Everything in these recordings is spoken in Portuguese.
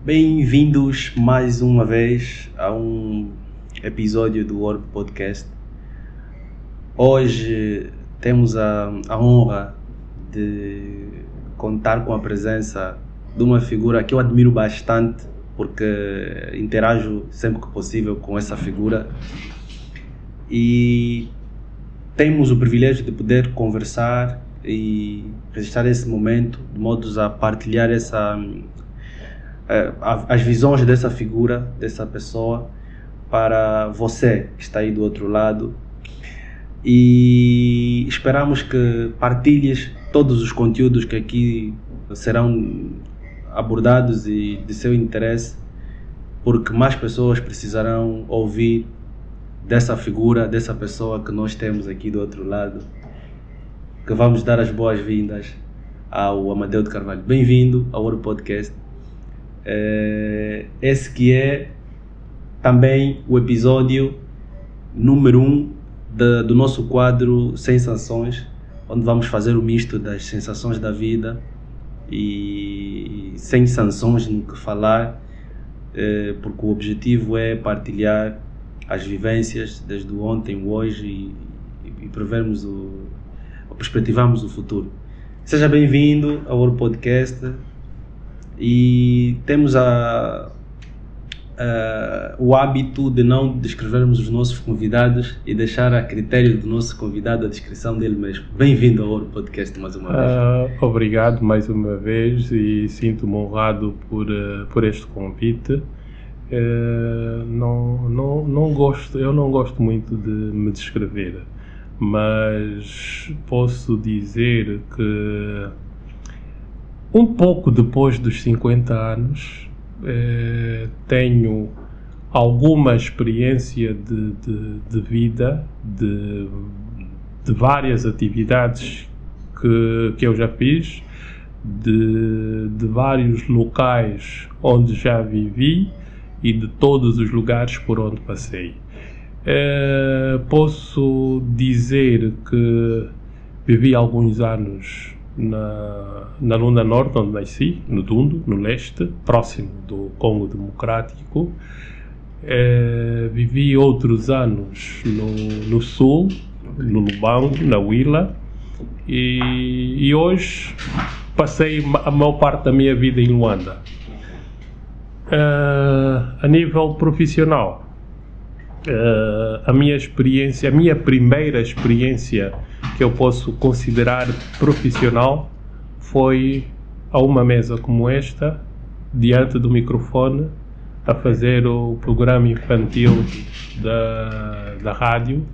Bem-vindos mais uma vez a um episódio do Orb Podcast. Hoje temos a honra de contar com a presença de uma figura que eu admiro bastante, porque interajo sempre que possível com essa figura e temos o privilégio de poder conversar e registrar esse momento de modo a partilhar as visões dessa figura, dessa pessoa, para você que está aí do outro lado, e esperamos que partilhes todos os conteúdos que aqui serão abordados e de seu interesse, porque mais pessoas precisarão ouvir dessa figura, dessa pessoa que nós temos aqui do outro lado, que vamos dar as boas-vindas ao Amadeu de Carvalho. Bem-vindo ao Ouro Podcast. Esse que é também o episódio número 1 do nosso quadro Sem Sanções, onde vamos fazer o misto das sensações da vida e sem sanções no que falar, porque o objetivo é partilhar as vivências desde o ontem, o hoje e prevermos perspectivarmos o futuro. Seja bem-vindo ao Ouro Podcast. E temos o hábito de não descrevermos os nossos convidados e deixar a critério do nosso convidado a descrição dele mesmo. Bem-vindo ao Ouro Podcast mais uma vez. Obrigado mais uma vez e sinto-me honrado por este convite. Eu não gosto muito de me descrever, mas posso dizer que um pouco depois dos 50 anos, tenho alguma experiência de vida, de várias atividades que eu já fiz, de vários locais onde já vivi e de todos os lugares por onde passei. Posso dizer que vivi alguns anos na Lunda Norte, onde nasci, no Dundo, no leste, próximo do Congo Democrático. Vivi outros anos no sul, no Lubango, na Huila, e hoje passei a maior parte da minha vida em Luanda. A nível profissional, a minha primeira experiência que eu posso considerar profissional foi a uma mesa como esta, diante do microfone, a fazer o programa infantil da rádio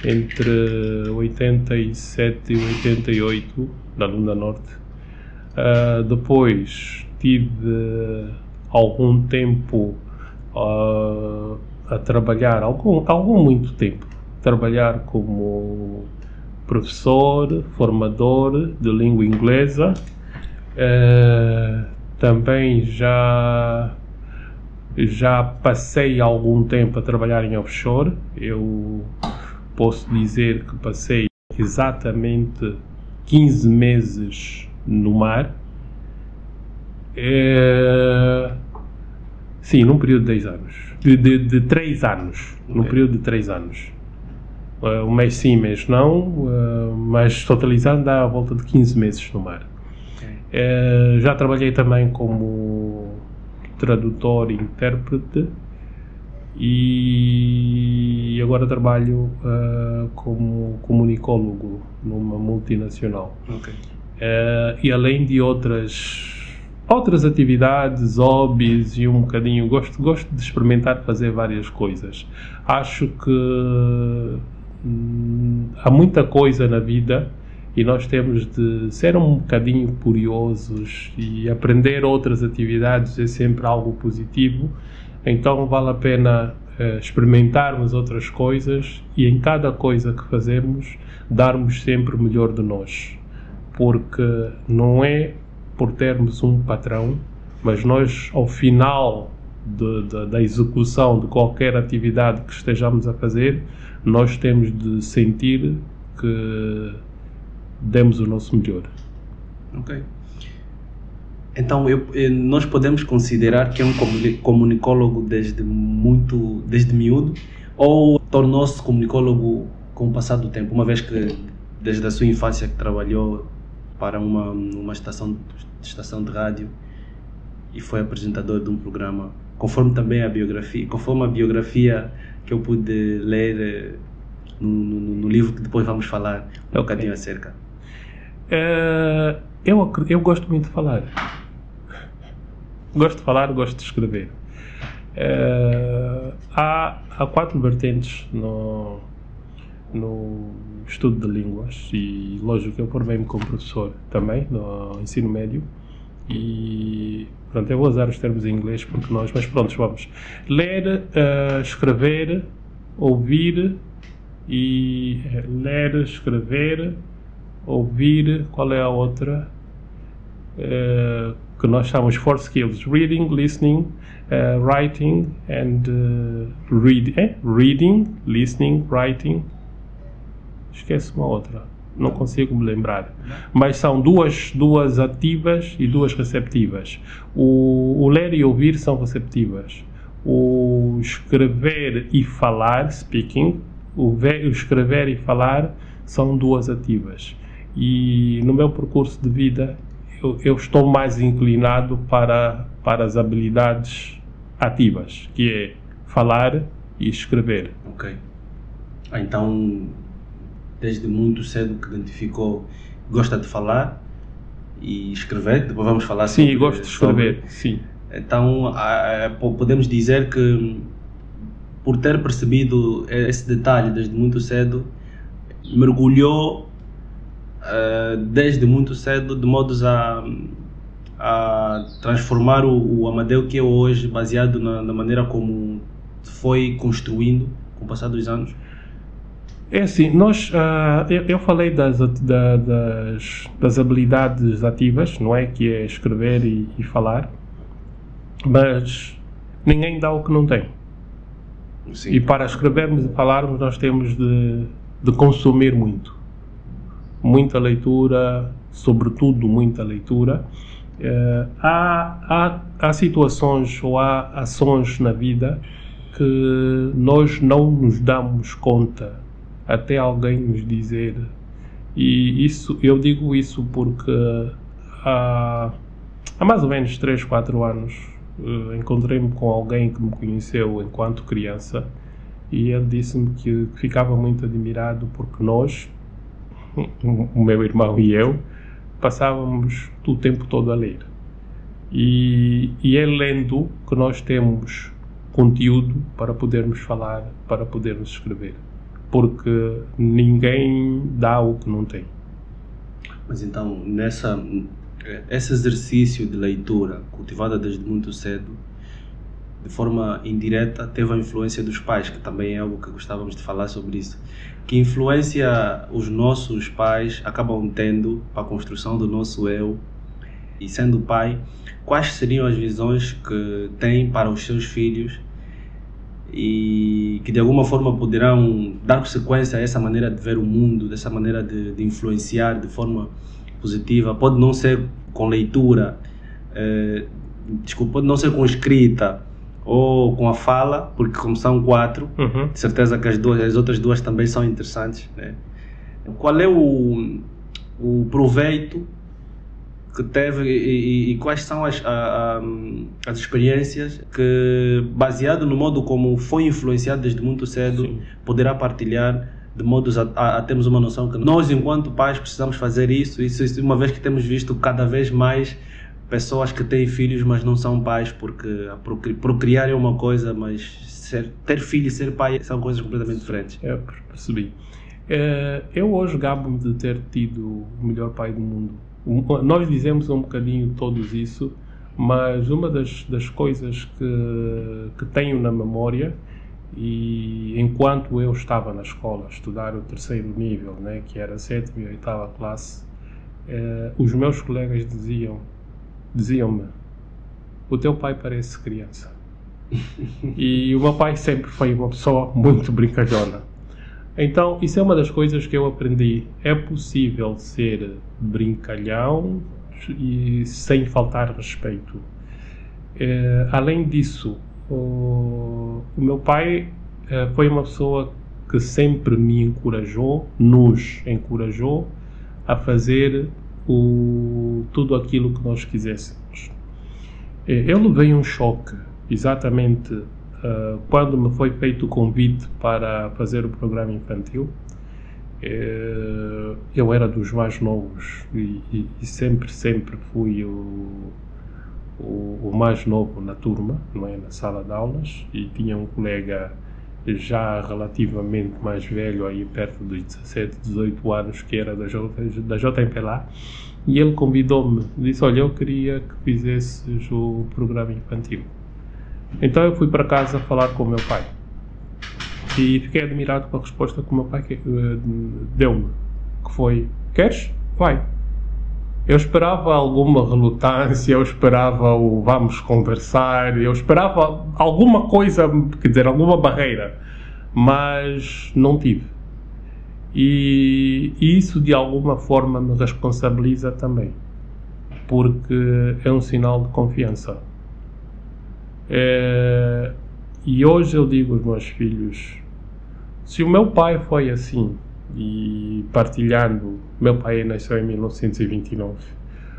entre 87 e 88 na Lunda Norte. Depois tive algum tempo a trabalhar, muito tempo, trabalhar como professor, formador de língua inglesa. Também já passei algum tempo a trabalhar em offshore. Eu posso dizer que passei exatamente 15 meses no mar. Sim, num período de 10 anos. De 3 anos. Okay. Num período de 3 anos. Um mês sim, mês não, mas totalizando dá a volta de 15 meses no mar. Okay. Já trabalhei também como tradutor e intérprete e agora trabalho como comunicólogo numa multinacional. Okay. E além de outras atividades, hobbies e um bocadinho, gosto de experimentar fazer várias coisas. Acho que há muita coisa na vida e nós temos de ser um bocadinho curiosos, e aprender outras atividades é sempre algo positivo. Então vale a pena experimentarmos outras coisas e em cada coisa que fazemos darmos sempre o melhor de nós, porque não é por termos um patrão, mas nós ao final da execução de qualquer atividade que estejamos a fazer, nós temos de sentir que demos o nosso melhor. Ok. Então, nós podemos considerar que é um comunicólogo desde miúdo, ou tornou-se comunicólogo com o passar do tempo, uma vez que desde a sua infância que trabalhou para uma estação de rádio e foi apresentador de um programa, conforme a biografia que eu pude ler no livro que depois vamos falar um bocadinho acerca. Eu gosto muito de falar. Gosto de falar, gosto de escrever. Há 4 vertentes no estudo de línguas e, lógico, eu formei-me como professor também no ensino médio e, pronto, eu vou usar os termos em inglês porque mas pronto, vamos. Ler, escrever, ouvir e... ler, escrever, ouvir, qual é a outra? Que nós chamamos 4 skills: reading, listening, writing and reading, listening, writing. Esquece uma outra, não consigo me lembrar, mas são duas ativas e 2 receptivas. O ler e ouvir são receptivas, o escrever e falar, speaking, o escrever e falar são 2 ativas. E no meu percurso de vida eu estou mais inclinado para as habilidades ativas, que é falar e escrever. Ok. Então, desde muito cedo que identificou, gosta de falar e escrever, depois vamos falar sobre... Sim, gosto de escrever, sim. Então, podemos dizer que, por ter percebido esse detalhe desde muito cedo, mergulhou desde muito cedo, de modos a transformar o Amadeu que é hoje, baseado na maneira como foi construindo com o passar dos anos? É assim, eu falei das habilidades ativas, não é? Que é escrever e falar, mas ninguém dá o que não tem. Sim. E para escrevermos e falarmos nós temos de consumir muita leitura, sobretudo muita leitura. Há situações ou há ações na vida que nós não nos damos conta até alguém nos dizer, e eu digo isso porque há mais ou menos 3, 4 anos encontrei-me com alguém que me conheceu enquanto criança e ele disse-me que ficava muito admirado porque nós, o meu irmão e eu, passávamos o tempo todo a ler. E é lendo que nós temos conteúdo para podermos falar, para podermos escrever. Porque ninguém dá o que não tem. Mas então, esse exercício de leitura, cultivada desde muito cedo, de forma indireta, teve a influência dos pais, que também é algo que gostávamos de falar sobre isso. Que influência os nossos pais acabam tendo para a construção do nosso eu? E sendo pai, quais seriam as visões que têm para os seus filhos e que de alguma forma poderão dar sequência a essa maneira de ver o mundo, dessa maneira de influenciar de forma positiva? Pode não ser com leitura, pode não ser com escrita ou com a fala, porque como são 4, de certeza que as outras 2 também são interessantes, né? Qual é o proveito que teve e quais são as experiências que, baseado no modo como foi influenciado desde muito cedo, sim, poderá partilhar, de modos a termos uma noção que nós, enquanto pais, precisamos fazer isso, uma vez que temos visto cada vez mais pessoas que têm filhos, mas não são pais, porque procriar é uma coisa, mas ter filho e ser pai são coisas completamente diferentes. Eu percebi. Eu hoje gabo-me de ter tido o melhor pai do mundo. Nós dizemos um bocadinho todos isso, mas uma das coisas que tenho na memória, e enquanto eu estava na escola a estudar o 3º nível, né, que era a 7ª e 8ª classe, os meus colegas diziam-me: o teu pai parece criança. E o meu pai sempre foi uma pessoa muito brincalhona. Então, isso é uma das coisas que eu aprendi. É possível ser brincalhão, e sem faltar respeito. Além disso, o meu pai foi uma pessoa que sempre me encorajou, nos encorajou a fazer tudo aquilo que nós quiséssemos. Eu levei um choque, exatamente quando me foi feito o convite para fazer o programa infantil. Eu era dos mais novos e sempre fui o mais novo na turma, não é? Na sala de aulas, e tinha um colega já relativamente mais velho, aí perto dos 17, 18 anos, que era da JMPLA, e ele convidou-me, disse: olha, eu queria que fizesses o programa infantil. Então eu fui para casa falar com o meu pai e fiquei admirado com a resposta que o meu pai deu-me, que foi: queres? Vai. Eu esperava alguma relutância, eu esperava o vamos conversar, eu esperava alguma coisa, quer dizer, alguma barreira, mas não tive. E isso de alguma forma me responsabiliza também, porque é um sinal de confiança. E hoje eu digo aos meus filhos, se o meu pai foi assim, e partilhando, meu pai nasceu em 1929,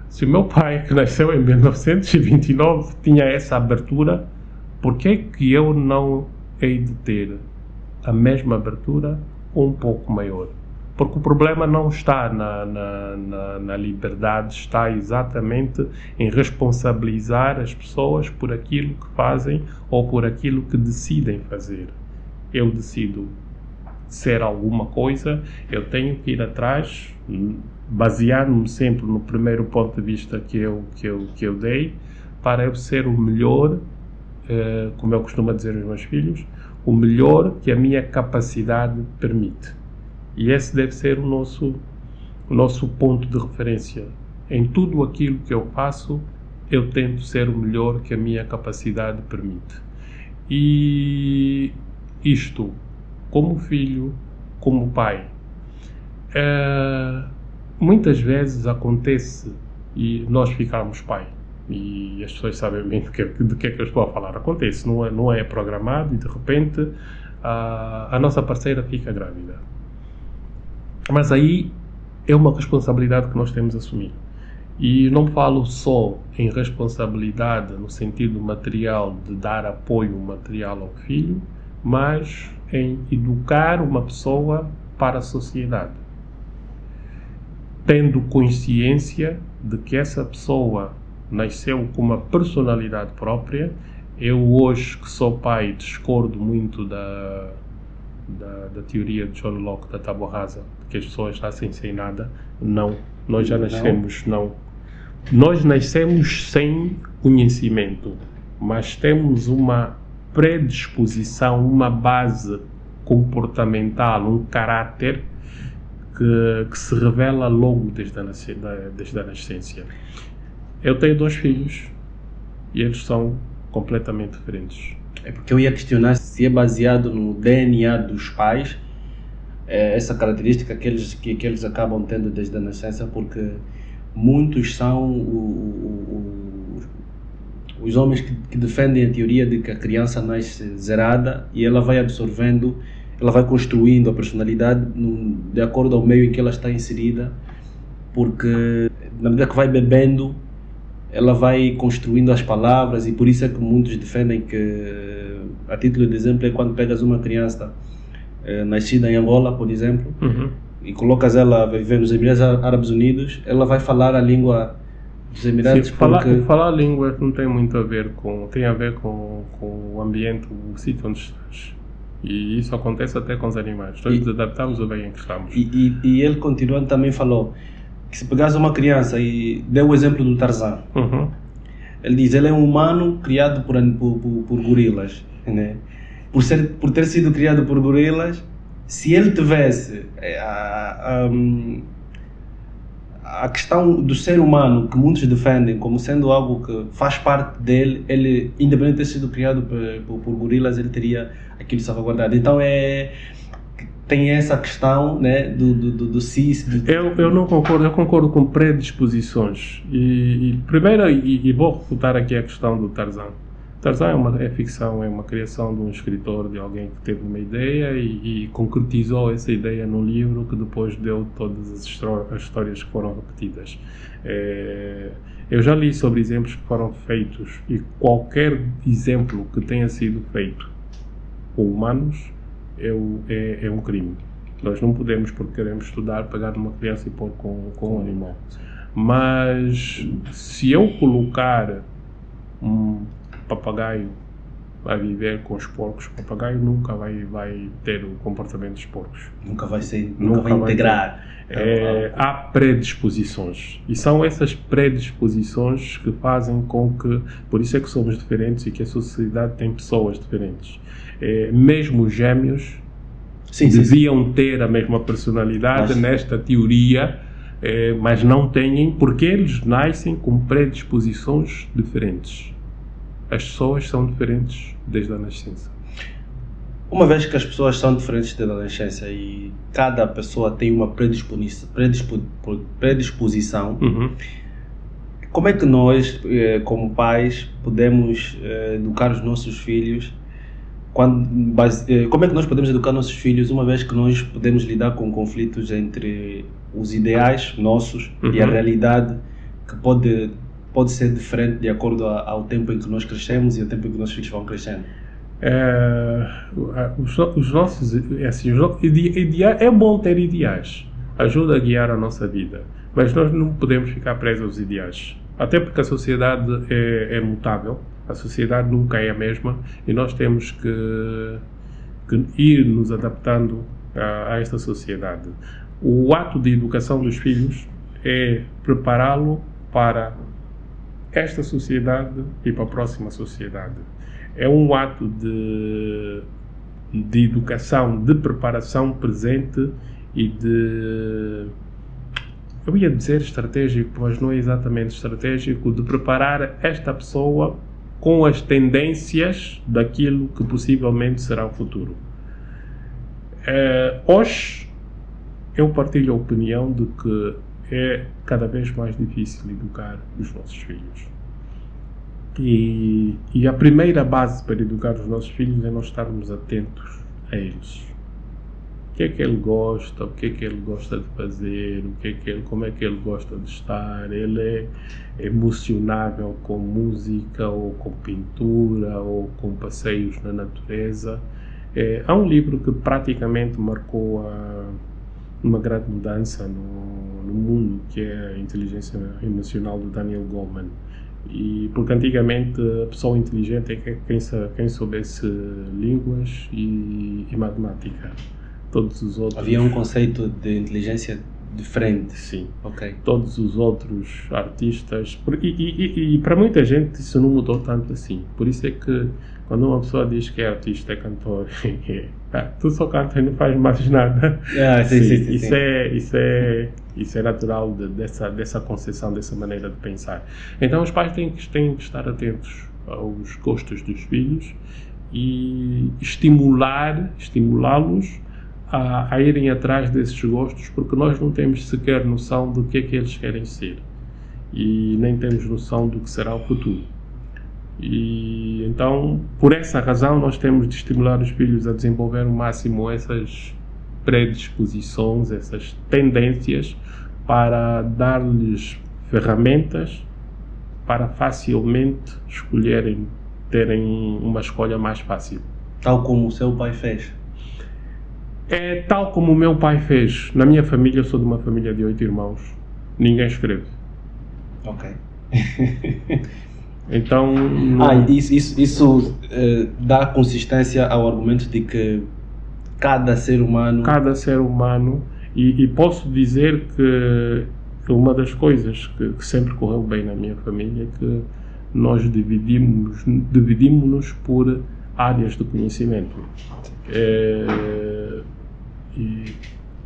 se o meu pai que nasceu em 1929 tinha essa abertura, por que eu não hei de ter a mesma abertura um pouco maior? Porque o problema não está na liberdade, está exatamente em responsabilizar as pessoas por aquilo que fazem ou por aquilo que decidem fazer. Eu decido ser alguma coisa, eu tenho que ir atrás, baseando-me sempre no primeiro ponto de vista que eu dei, para eu ser o melhor, como eu costumo dizer aos meus filhos, o melhor que a minha capacidade permite. E esse deve ser o nosso ponto de referência. Em tudo aquilo que eu faço, eu tento ser o melhor que a minha capacidade permite. E isto, como filho, como pai, muitas vezes acontece e nós ficamos pai, e as pessoas sabem bem do que é que eu estou a falar. Acontece, não é programado, e de repente a nossa parceira fica grávida. Mas aí é uma responsabilidade que nós temos a assumir. E não falo só em responsabilidade no sentido material de dar apoio material ao filho, mas em educar uma pessoa para a sociedade, tendo consciência de que essa pessoa nasceu com uma personalidade própria. Eu hoje, que sou pai, discordo muito da teoria de John Locke, da tábua rasa, que as pessoas nascem sem nada. Não, nós já nascemos, não. Nós nascemos sem conhecimento, mas temos uma predisposição, uma base comportamental, um caráter que se revela logo desde a nascença. Eu tenho 2 filhos e eles são completamente diferentes. É porque eu ia questionar se é baseado no DNA dos pais, essa característica que eles acabam tendo desde a nascença, porque muitos são os homens que defendem a teoria de que a criança nasce zerada e ela vai absorvendo, ela vai construindo a personalidade de acordo ao meio em que ela está inserida, porque na medida que vai bebendo, ela vai construindo as palavras, e por isso é que muitos defendem que, a título de exemplo, é quando pegas uma criança nascida em Angola, por exemplo, e colocas ela a viver nos Emirados Árabes Unidos, ela vai falar a língua dos Emirados. Sim, falar a língua não tem muito a ver tem a ver com o ambiente, o sítio onde estás. E isso acontece até com os animais. Nós nos adaptamos ao bem em que estamos. E ele, continuando, também falou que se pegares uma criança, e deu o exemplo do Tarzan, ele diz, ele é um humano criado por gorilas, né? Por ter sido criado por gorilas, se ele tivesse a questão do ser humano, que muitos defendem como sendo algo que faz parte dele, ele, independente de ter sido criado por gorilas, ele teria aquilo salvaguardado. Então tem essa questão, né, do cis. Eu não concordo, eu concordo com predisposições. Primeiro, vou refutar aqui a questão do Tarzan. Tarzan é ficção, é uma criação de um escritor, de alguém que teve uma ideia e concretizou essa ideia num livro que depois deu todas as histórias que foram repetidas. Eu já li sobre exemplos que foram feitos e qualquer exemplo que tenha sido feito com humanos é um crime. Nós não podemos, porque queremos estudar, pegar uma criança e pôr com um animal. Mas se eu colocar um papagaio a viver com os porcos, o papagaio nunca vai ter o comportamento dos porcos. Nunca vai integrar. Há predisposições. E são essas predisposições que fazem com que, por isso é que somos diferentes e que a sociedade tem pessoas diferentes. Mesmo os gêmeos deviam ter a mesma personalidade nesta teoria, mas não têm, porque eles nascem com predisposições diferentes. As pessoas são diferentes desde a nascença. Uma vez que as pessoas são diferentes desde a nascença e cada pessoa tem uma predisposição, como é que nós, como pais, podemos educar os nossos filhos? Como é que nós podemos educar nossos filhos uma vez que nós podemos lidar com conflitos entre os ideais nossos e a realidade que pode ser diferente de acordo ao tempo em que nós crescemos e ao tempo em que nossos filhos vão crescendo? Os nossos, é bom ter ideais, ajuda a guiar a nossa vida, mas nós não podemos ficar presos aos ideais, até porque a sociedade é mutável, a sociedade nunca é a mesma e nós temos que ir nos adaptando a esta sociedade. O ato de educação dos filhos é prepará-lo para esta sociedade e para a próxima sociedade. É um ato de educação, de preparação presente e eu ia dizer estratégico, mas não é exatamente estratégico, de preparar esta pessoa com as tendências daquilo que possivelmente será o futuro. Hoje, eu partilho a opinião de que é cada vez mais difícil educar os nossos filhos. E a primeira base para educar os nossos filhos é nós estarmos atentos a eles. O que é que ele gosta, o que é que ele gosta de fazer, como é que ele gosta de estar. Ele é emocionável com música, ou com pintura, ou com passeios na natureza. Há um livro que praticamente marcou uma grande mudança no mundo, que é a inteligência emocional do Daniel Goleman. Porque antigamente a pessoa inteligente é quem soubesse línguas e matemática. Todos os outros... Havia um conceito de inteligência diferente. Sim. Ok. Todos os outros artistas... E para muita gente isso não mudou tanto assim. Por isso é que quando uma pessoa diz que é artista, é cantor, tu só canta e não faz mais nada. Sim. Isso é natural dessa concepção, dessa maneira de pensar. Então os pais têm que estar atentos aos gostos dos filhos e estimulá-los a irem atrás desses gostos, porque nós não temos sequer noção do que é que eles querem ser e nem temos noção do que será o futuro. E então, por essa razão, nós temos de estimular os filhos a desenvolver ao máximo essas predisposições, essas tendências, para dar-lhes ferramentas para facilmente escolherem, terem uma escolha mais fácil. Tal como o seu pai fez? É tal como o meu pai fez. Na minha família, eu sou de uma família de 8 irmãos. Ninguém escreve. Ok. Então... Isso dá consistência ao argumento de que cada ser humano... E posso dizer que uma das coisas que sempre correu bem na minha família é que nós dividimos-nos por áreas de conhecimento. E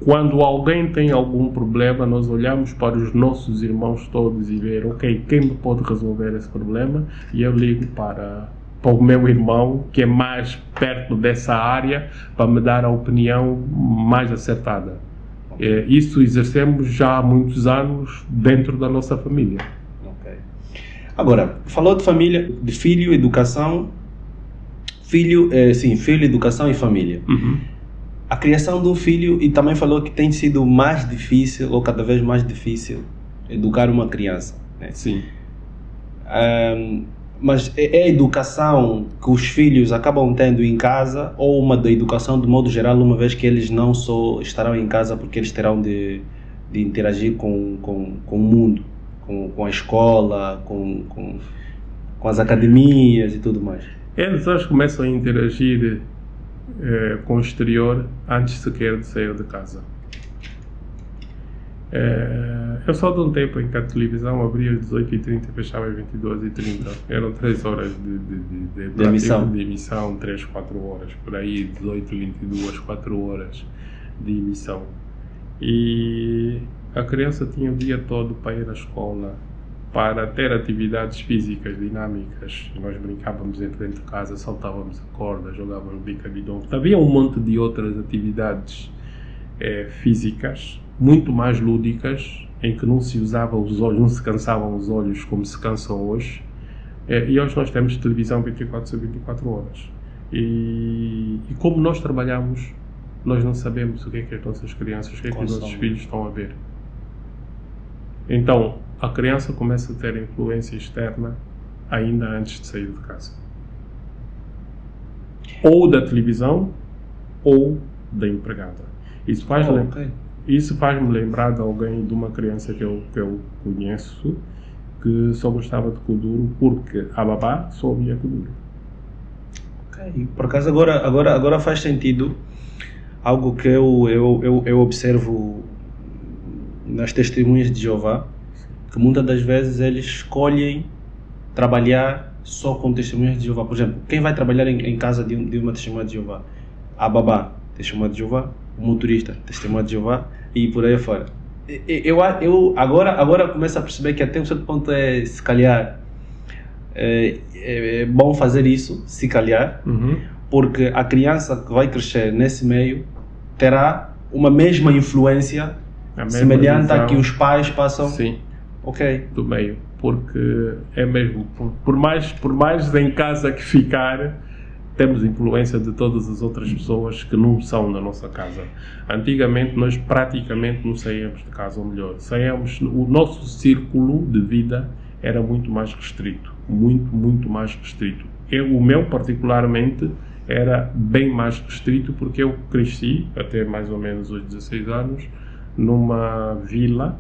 quando alguém tem algum problema, nós olhamos para os nossos irmãos todos e ver, ok, quem me pode resolver esse problema? E eu ligo para para o meu irmão, que é mais perto dessa área, para me dar a opinião mais acertada. Isso exercemos já há muitos anos dentro da nossa família. Okay. Agora, falou de família, de filho, educação, filho, educação e família. Uhum. A criação de um filho, e também falou que tem sido mais difícil, ou cada vez mais difícil, educar uma criança. Né? Sim. Mas é a educação que os filhos acabam tendo em casa, ou uma da educação de modo geral, uma vez que eles não só estarão em casa porque eles terão de interagir com o mundo, com a escola, com as academias e tudo mais? Eles hoje começam a interagir com o exterior antes sequer de sair de casa. Eu só de um tempo em que a televisão abria às 18h30 e fechava às 22h30. Eram 3 horas de emissão, 3, 4 horas, por aí, 18, 22, 4 horas de emissão. E a criança tinha o dia todo para ir à escola, para ter atividades físicas dinâmicas. Nós brincávamos dentro de casa, saltávamos a corda, jogávamos bica-bidon. Havia um monte de outras atividades físicas, muito mais lúdicas, em que não se usava os olhos, não se cansavam os olhos como se cansam hoje. E hoje nós temos televisão 24 sobre 24 horas. E como nós trabalhamos, nós não sabemos o que é que as nossas crianças, o que é que os nossos filhos estão a ver. Então, a criança começa a ter influência externa ainda antes de sair de casa. Ou da televisão, ou da empregada. Isso faz-me lembrar de alguém, de uma criança que eu conheço, que só gostava de Kuduro porque a babá só ouvia Kuduro. Ok, por acaso agora faz sentido algo que eu observo nas testemunhas de Jeová, que muitas das vezes eles escolhem trabalhar só com testemunhas de Jeová. Por exemplo, quem vai trabalhar em casa de uma testemunha de Jeová? A babá, testemunha de Jeová, o motorista, testemunha de Jeová, e por aí fora. Eu agora começo a perceber que até um certo ponto se calhar é bom fazer isso, se calhar, porque a criança que vai crescer nesse meio terá uma mesma influência semelhante à que os pais passam. Sim. Ok. Do meio, porque é mesmo, por mais em casa que ficar, temos influência de todas as outras pessoas que não são da nossa casa. Antigamente nós praticamente não saíamos de casa, ou melhor, o nosso círculo de vida era muito mais restrito, muito mais restrito. O meu particularmente era bem mais restrito, porque eu cresci até mais ou menos os 16 anos numa vila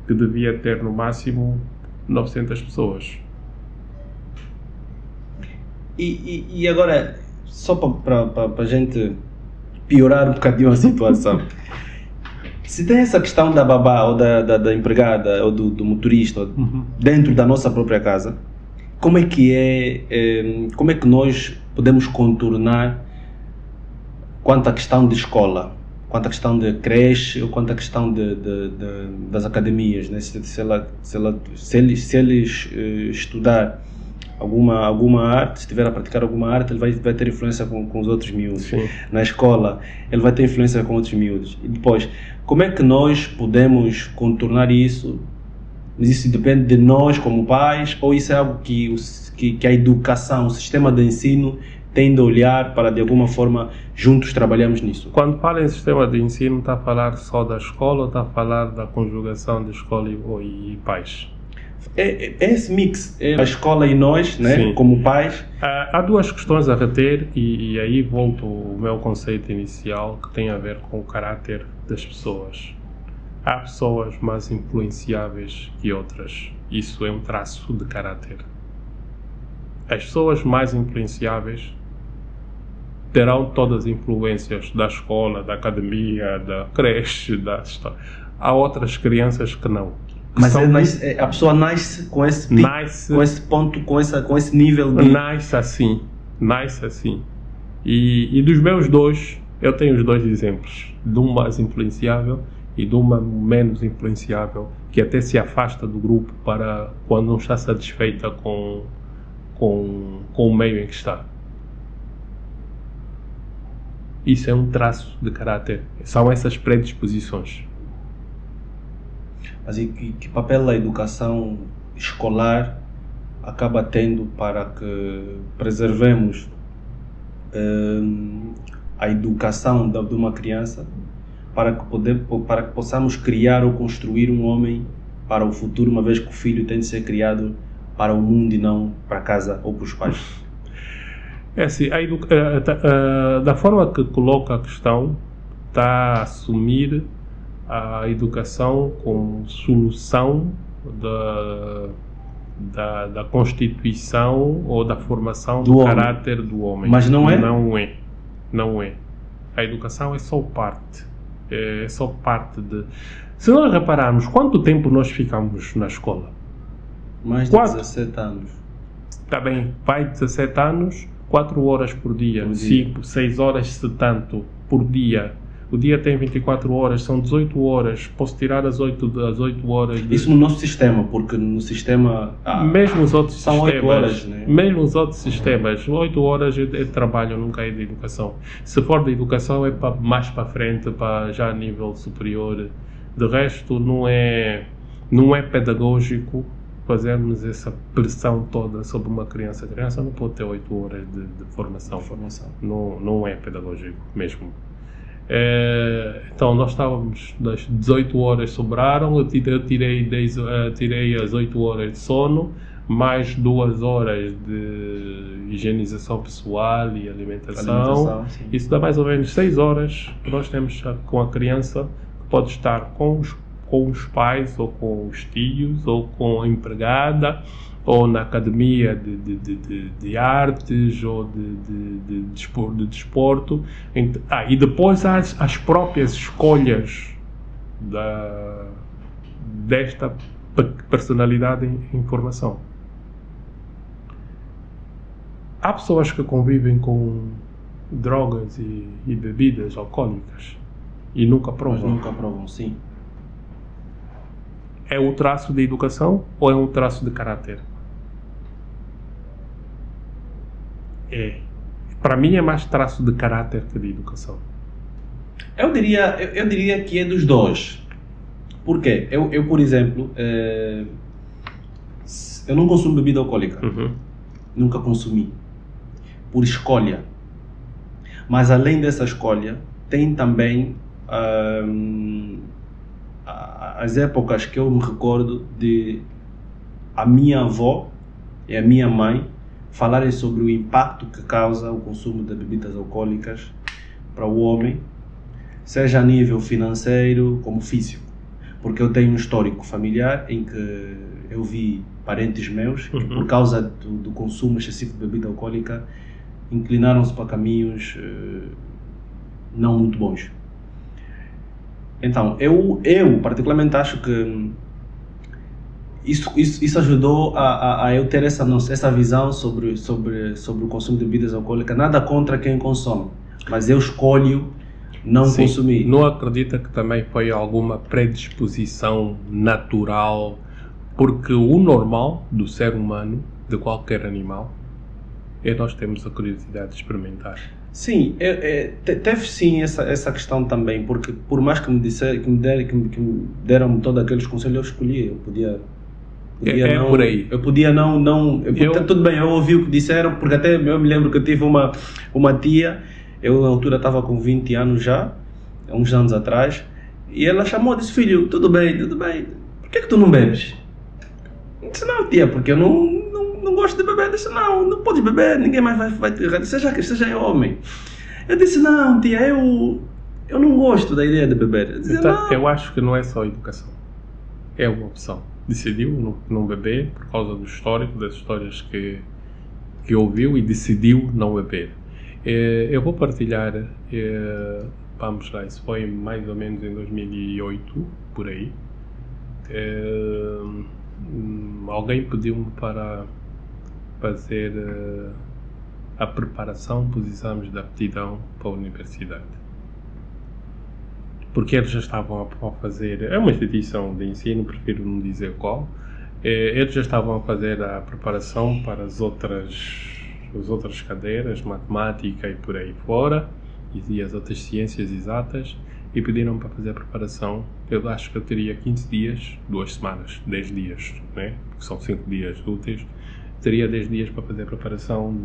que devia ter no máximo 900 pessoas. E agora, só para a gente piorar um bocadinho a situação, se tem essa questão da babá ou da empregada ou do motorista dentro da nossa própria casa, como é que nós podemos contornar quanto à questão de escola, quanto à questão de creche ou quanto à questão das academias, né? Se eles estudar alguma arte, se estiver a praticar alguma arte, ele vai ter influência com os outros miúdos. Sim. Na escola, ele vai ter influência com outros miúdos. E depois, como é que nós podemos contornar isso? Mas isso depende de nós como pais, ou isso é algo que a educação, o sistema de ensino tende a olhar para, de alguma forma, juntos trabalhamos nisso? Quando fala em sistema de ensino, está a falar só da escola ou está a falar da conjugação de escola e pais? É esse mix, a escola e nós, né, Sim. como pais. Há duas questões a reter e aí volto ao meu conceito inicial, que tem a ver com o caráter das pessoas. Há pessoas mais influenciáveis que outras. Isso é um traço de caráter. As pessoas mais influenciáveis terão todas as influências da escola, da academia, da creche, da história. Há outras crianças que não. Mas a pessoa nasce com esse pico, com esse ponto, com esse nível de... Nasce assim. E dos meus dois, eu tenho os dois exemplos. De um mais influenciável e de uma menos influenciável, que até se afasta do grupo para quando não está satisfeita com com o meio em que está. Isso é um traço de caráter. São essas predisposições. Mas e que papel a educação escolar acaba tendo para que preservemos a educação de uma criança, para que possamos criar ou construir um homem para o futuro, uma vez que o filho tem de ser criado para o mundo e não para casa ou para os pais? É assim, da forma que coloca a questão, está a assumir a educação como solução da constituição ou da formação do caráter do homem. Mas não é? Não é. A educação é só parte. É só parte de... Se nós repararmos, quanto tempo nós ficamos na escola? Mais de 17 anos. Está bem, vai 17 anos, 4 horas por dia, 5, 6 horas se tanto por dia. O dia tem 24 horas, são 18 horas, posso tirar as 8 horas. Isso no nosso sistema, porque no sistema... mesmo os outros são sistemas, 8 horas, né? Mesmo os outros sistemas, 8 horas é de trabalho, nunca é de educação. Se for de educação é mais para frente, para já a nível superior. De resto, não é pedagógico fazermos essa pressão toda sobre uma criança. A criança não pode ter 8 horas de formação. Não é pedagógico mesmo. Então nós estávamos, das 18 horas sobraram, eu tirei as 8 horas de sono, mais 2 horas de higienização pessoal e alimentação. Isso dá mais ou menos 6 horas que nós temos com a criança, que pode estar com os pais, ou com os tios, ou com a empregada, ou na academia de artes, ou de desporto. E depois há as próprias escolhas desta personalidade em formação. Há pessoas que convivem com drogas e bebidas alcoólicas e nunca provam. Mas nunca provam, sim. É um traço de educação ou é um traço de caráter? Para mim é mais traço de caráter que de educação. Eu diria que é dos dois. Por quê? Eu por exemplo, eu não consumo bebida alcoólica. Nunca consumi. Por escolha. Mas além dessa escolha, tem também as épocas que eu me recordo de a minha avó e a minha mãe falarem sobre o impacto que causa o consumo de bebidas alcoólicas para o homem, seja a nível financeiro como físico. Porque eu tenho um histórico familiar em que eu vi parentes meus que, por causa do consumo excessivo de bebida alcoólica, inclinaram-se para caminhos não muito bons. Então, eu particularmente acho que isso ajudou a eu ter essa visão sobre o consumo de bebidas alcoólicas. Nada contra quem consome, mas eu escolho não consumir. Não acredita que também foi alguma predisposição natural? Porque o normal do ser humano, de qualquer animal, é nós temos a curiosidade de experimentar. Sim, teve sim essa questão também, porque por mais que me deram todos aqueles conselhos, eu escolhi, eu podia não, por aí. Eu podia tudo bem, eu ouvi o que disseram, porque até eu me lembro que eu tive uma tia, eu na altura estava com 20 anos já, uns anos atrás, e ela chamou e disse: filho, tudo bem, por que tu não bebes? Eu disse: não, tia, porque eu não gosto de beber. Eu disse: não podes beber, ninguém mais vai te errar, seja homem. Eu disse: não, tia, eu não gosto da ideia de beber. Eu disse: então, eu acho que não é só educação, é uma opção. Decidiu não beber por causa do histórico, das histórias que ouviu, e decidiu não beber. Eu vou partilhar, vamos lá, isso foi mais ou menos em 2008, por aí. Alguém pediu-me para fazer a preparação para os exames de aptidão para a universidade. Porque eles já estavam a fazer, é uma instituição de ensino, prefiro não dizer qual, Eles já estavam a fazer a preparação para as outras cadeiras, matemática e por aí fora, e as outras ciências exatas, e pediram para fazer a preparação. Eu acho que eu teria 15 dias, 2 semanas, 10 dias, né? Que são 5 dias úteis. Teria 10 dias para fazer a preparação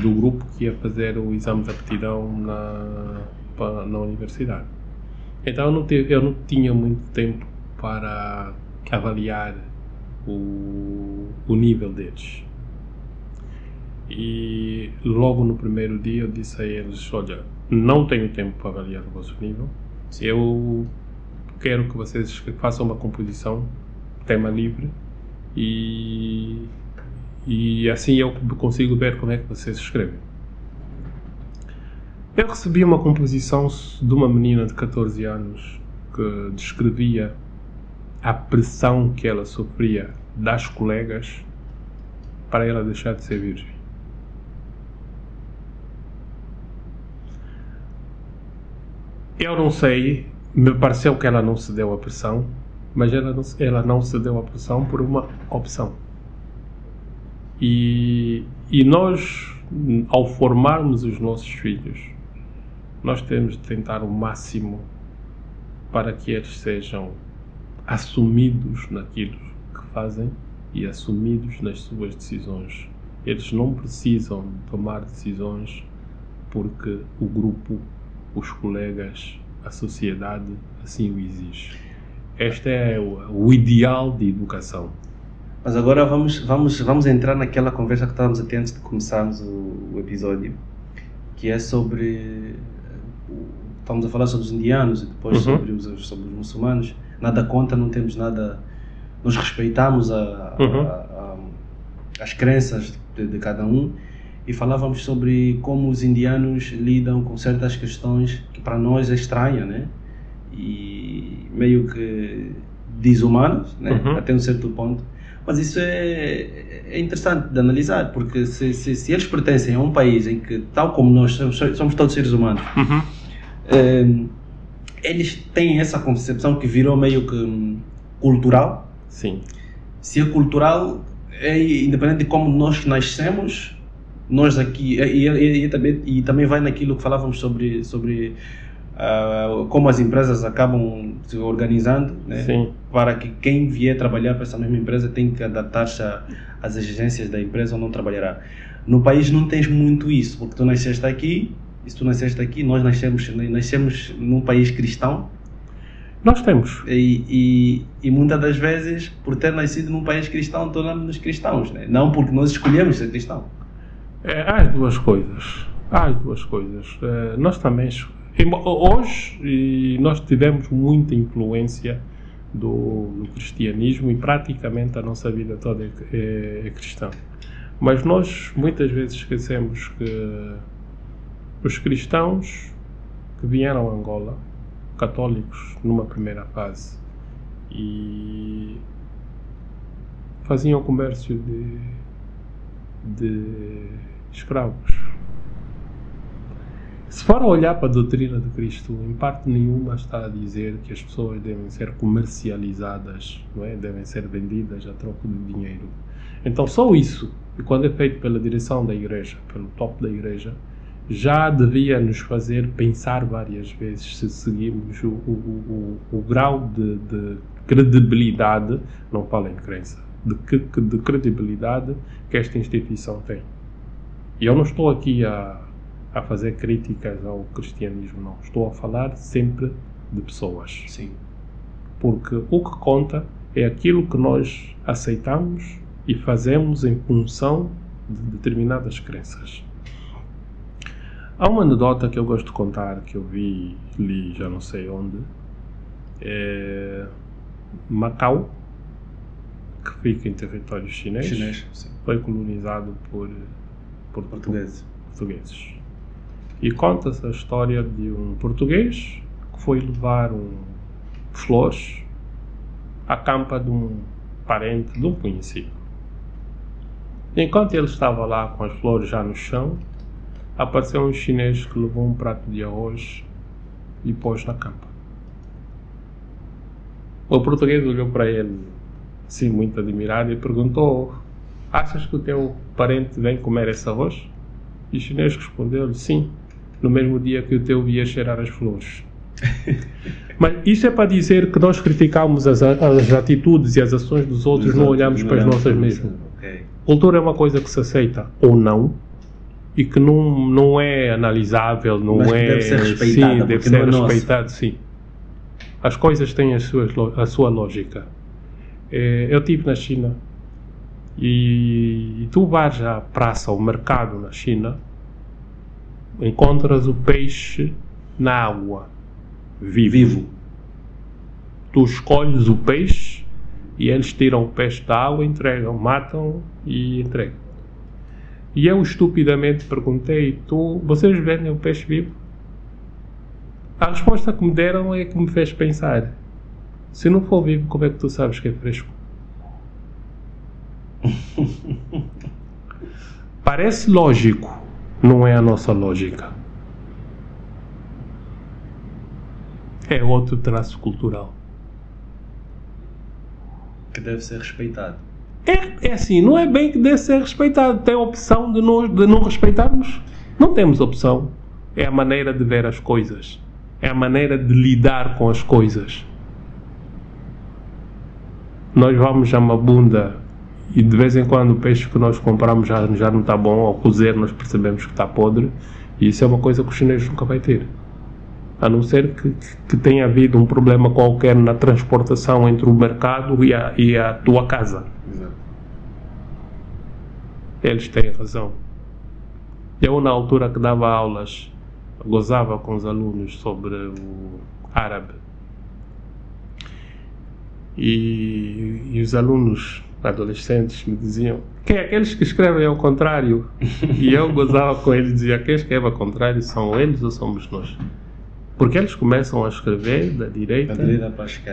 do grupo que ia fazer o exame de aptidão na universidade. Então eu não tinha muito tempo para avaliar o nível deles. E logo no primeiro dia eu disse a eles: olha, não tenho tempo para avaliar o vosso nível. Eu quero que vocês façam uma composição, tema livre, e assim eu consigo ver como é que vocês escrevem. Eu recebi uma composição de uma menina de 14 anos que descrevia a pressão que ela sofria das colegas para ela deixar de ser virgem. Eu não sei, me pareceu que ela não cedeu à pressão, mas ela não cedeu à pressão por uma opção. E nós, ao formarmos os nossos filhos, nós temos de tentar o máximo para que eles sejam assumidos naquilo que fazem e assumidos nas suas decisões. Eles não precisam tomar decisões porque o grupo, os colegas, a sociedade assim o exige. Este é o ideal de educação. Mas agora vamos entrar naquela conversa que estávamos a ter antes de começarmos o episódio, que é sobre... Estamos a falar sobre os indianos e depois sobre os muçulmanos. Nada contra, não temos nada... Nós respeitamos as crenças de cada um, e falávamos sobre como os indianos lidam com certas questões que para nós é estranha, né? E meio que desumanas, né? Até um certo ponto. Mas isso é interessante de analisar, porque se eles pertencem a um país em que, tal como nós somos todos seres humanos, eles têm essa concepção que virou meio que cultural. Sim. Se é cultural, independente de como nós nascemos, nós aqui, e também vai naquilo que falávamos sobre como as empresas acabam se organizando, né? Sim. Para que quem vier trabalhar para essa mesma empresa tem que adaptar-se às exigências da empresa ou não trabalhará. No país não tens muito isso, porque tu nasceste aqui, e se tu nasceste aqui, nós nascemos num país cristão. Nós temos. E muitas das vezes, por ter nascido num país cristão, tornamos-nos cristãos, né? Não porque nós escolhemos ser cristão. Há as duas coisas. Nós também... Hoje nós tivemos muita influência do cristianismo e praticamente a nossa vida toda é cristã. Mas nós muitas vezes esquecemos que os cristãos que vieram a Angola, católicos numa primeira fase, e faziam comércio de escravos. Se for a olhar para a doutrina de Cristo, em parte nenhuma está a dizer que as pessoas devem ser comercializadas, não é? Devem ser vendidas a troco de dinheiro. Então só isso, e quando é feito pela direção da igreja, pelo topo da igreja, já devia nos fazer pensar várias vezes se seguimos o grau de credibilidade, não falo em crença, de credibilidade que esta instituição tem. E eu não estou aqui a fazer críticas ao cristianismo, não. Estou a falar sempre de pessoas. Sim. Porque o que conta é aquilo que nós aceitamos e fazemos em função de determinadas crenças. Há uma anedota que eu gosto de contar, que eu li já não sei onde. Macau, que fica em território chinês, sim. Foi colonizado por portugueses. E conta-se a história de um português que foi levar flores à campa de um parente, de um conhecido. Enquanto ele estava lá com as flores já no chão, apareceu um chinês que levou um prato de arroz e pôs na campa. O português olhou para ele sim, muito admirado, e perguntou: achas que o teu parente vem comer esse arroz? E o chinês respondeu-lhe: sim, no mesmo dia que o teu ia cheirar as flores. Mas isso é para dizer que nós criticamos as atitudes e as ações dos outros, não olhamos para as nossas mesmo. Okay. Cultura é uma coisa que se aceita ou não, e que não é analisável, não mas é... deve ser respeitada, sim, deve ser respeitado, sim. As coisas têm a sua lógica. Eu estive na China, e tu vais à praça, ao mercado na China, encontras o peixe na água, vivo. Tu escolhes o peixe e eles tiram o peixe da água, entregam, matam e entregam. E eu estupidamente perguntei: vocês vendem o peixe vivo? A resposta que me deram é que me fez pensar: se não for vivo, como é que tu sabes que é fresco? Parece lógico, não é a nossa lógica. É outro traço cultural que deve ser respeitado. É assim, não é bem que deve ser respeitado. Tem a opção de não respeitarmos? Não temos opção. É a maneira de ver as coisas. É a maneira de lidar com as coisas. Nós vamos a Mabunda e de vez em quando o peixe que nós compramos já não está bom, ao cozer nós percebemos que está podre, e isso é uma coisa que o chinês nunca vai ter. A não ser que tenha havido um problema qualquer na transportação entre o mercado e a tua casa. Exato. Eles têm razão. Eu, na altura que dava aulas, gozava com os alunos sobre o árabe. E os alunos adolescentes me diziam: quem é aqueles que escrevem ao contrário? E eu gozava com eles e dizia: quem escreve ao contrário são eles ou somos nós? Porque eles começam a escrever da direita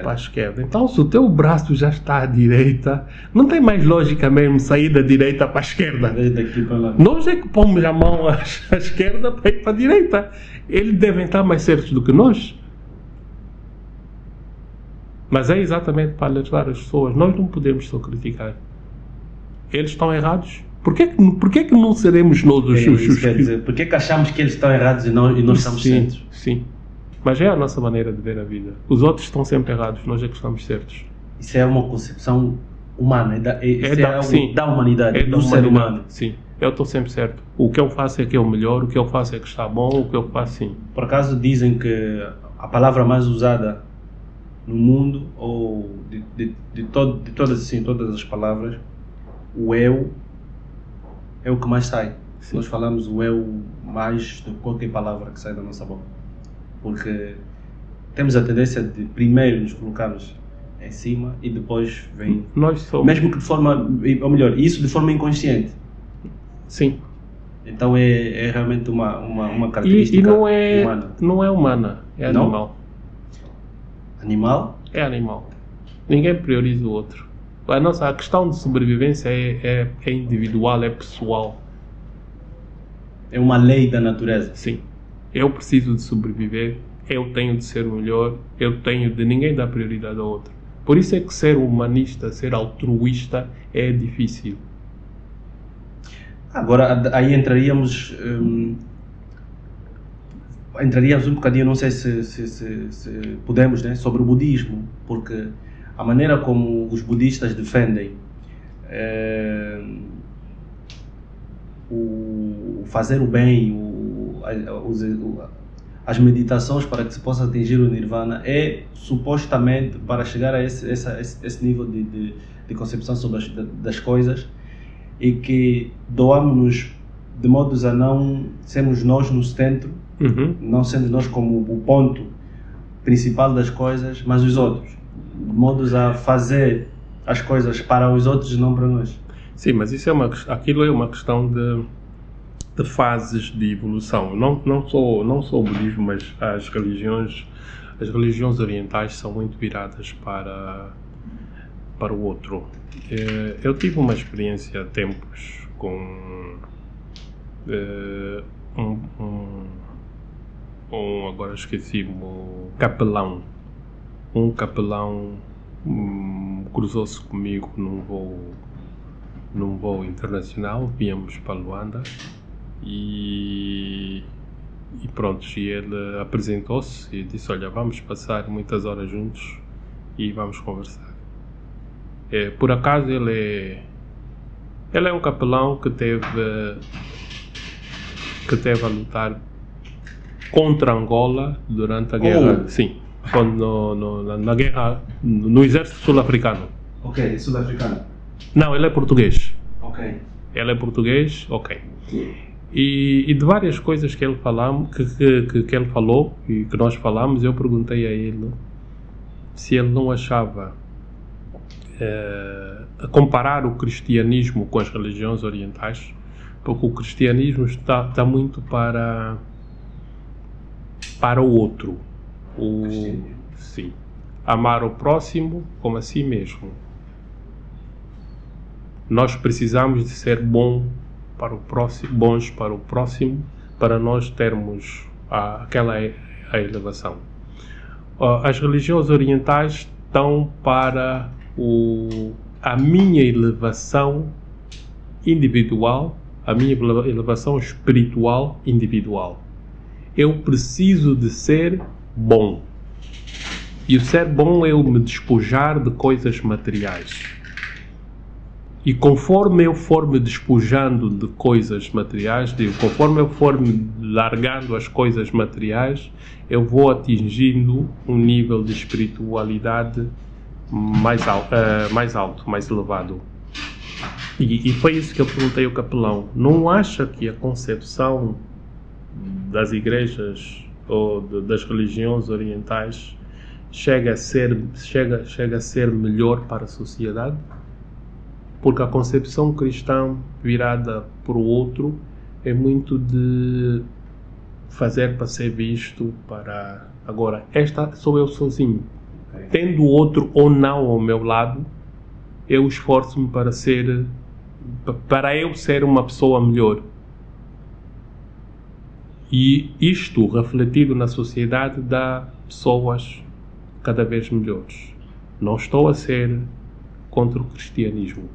para a esquerda. Então, se o teu braço já está à direita, não tem mais lógica mesmo sair da direita para a esquerda. Daqui para lá. Nós é que pomos a mão à esquerda para ir para a direita. Eles devem estar mais certos do que nós. Mas é exatamente para alertar as pessoas. Nós não podemos só criticar. Eles estão errados. Porquê que não seremos nós os justos? Quer dizer, porquê que achamos que eles estão errados e nós estamos certos? Sim. Mas é a nossa maneira de ver a vida. Os outros estão sempre errados, nós é que estamos certos. Isso é uma concepção humana, sim, da humanidade, do ser humano. Sim, eu estou sempre certo. O que eu faço é que é o melhor, o que eu faço é que está bom, o que eu faço sim. Por acaso dizem que a palavra mais usada no mundo, ou de todas as palavras, o eu é o que mais sai. Sim. Nós falamos o eu mais de qualquer palavra que sai da nossa boca. Porque temos a tendência de primeiro nos colocarmos em cima e depois vem... Nós somos... Mesmo que de forma... Ou melhor, isso de forma inconsciente. Sim. Então é realmente uma característica humana. Não é humana, é animal. Animal? É animal. Ninguém prioriza o outro. A questão de sobrevivência é individual, é pessoal. É uma lei da natureza. Sim. Eu preciso de sobreviver, eu tenho de ser o melhor, eu tenho de ninguém dar prioridade ao outro. Por isso é que ser humanista, ser altruísta é difícil. Agora, aí entraríamos um bocadinho, não sei se podemos, né, sobre o budismo, porque a maneira como os budistas defendem o fazer o bem, as meditações para que se possa atingir o nirvana é supostamente para chegar a esse nível de concepção sobre das coisas, e que doamos-nos de modos a não sermos nós no centro, não sendo nós como o ponto principal das coisas, mas os outros, de modos a fazer as coisas para os outros e não para nós. Sim, mas isso aquilo é uma questão de fases de evolução. Não só o budismo, mas as religiões orientais são muito viradas para o outro. Eu tive uma experiência há tempos com agora esqueci-me, capelão. Um capelão cruzou-se comigo num voo internacional, viemos para Luanda e pronto, e ele apresentou-se e disse, olha, vamos passar muitas horas juntos e vamos conversar. Por acaso ele é um capelão que teve a lutar contra Angola durante a guerra, sim, na guerra, no exército sul-africano. Ok, sul-africano. Não, ele é português. Ok. Ele é português, ok. E de várias coisas que ele que ele falou e que nós falamos, eu perguntei a ele se ele não achava a comparar o cristianismo com as religiões orientais, porque o cristianismo está muito para o outro. Sim. Amar o próximo como a si mesmo. Nós precisamos de ser bons para o próximo, para nós termos a elevação. As religiões orientais estão para a minha elevação individual, a minha elevação espiritual individual. Eu preciso de ser bom. E o ser bom é eu me despojar de coisas materiais. E conforme eu for me despojando de coisas materiais, conforme eu for me largando as coisas materiais, eu vou atingindo um nível de espiritualidade mais alto, mais elevado. E foi isso que eu perguntei ao capelão. Não acha que a concepção das igrejas ou das religiões orientais chega a ser melhor para a sociedade? Porque a concepção cristã virada para o outro é muito de fazer para ser visto, para... Agora, esta sou eu sozinho. Okay. Tendo o outro ou não ao meu lado, eu esforço-me para eu ser uma pessoa melhor. E isto, refletido na sociedade, dá pessoas cada vez melhores. Não estou a ser contra o cristianismo,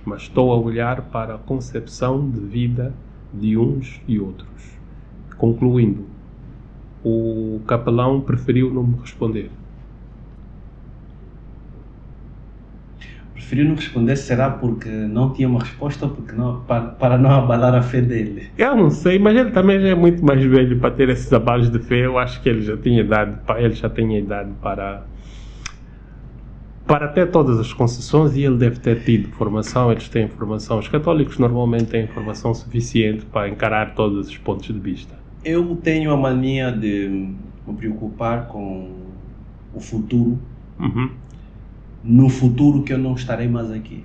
mas estou a olhar para a concepção de vida de uns e outros. Concluindo, o capelão preferiu não me responder. Preferiu não responder, será porque não tinha uma resposta ou porque para não abalar a fé dele? Eu não sei, mas ele também já é muito mais velho para ter esses abalos de fé. Eu acho que ele já tinha idade para ter todas as concessões e ele deve ter tido formação, eles têm formação. Os católicos normalmente têm formação suficiente para encarar todos os pontos de vista. Eu tenho a mania de me preocupar com o futuro. Uhum. No futuro que eu não estarei mais aqui.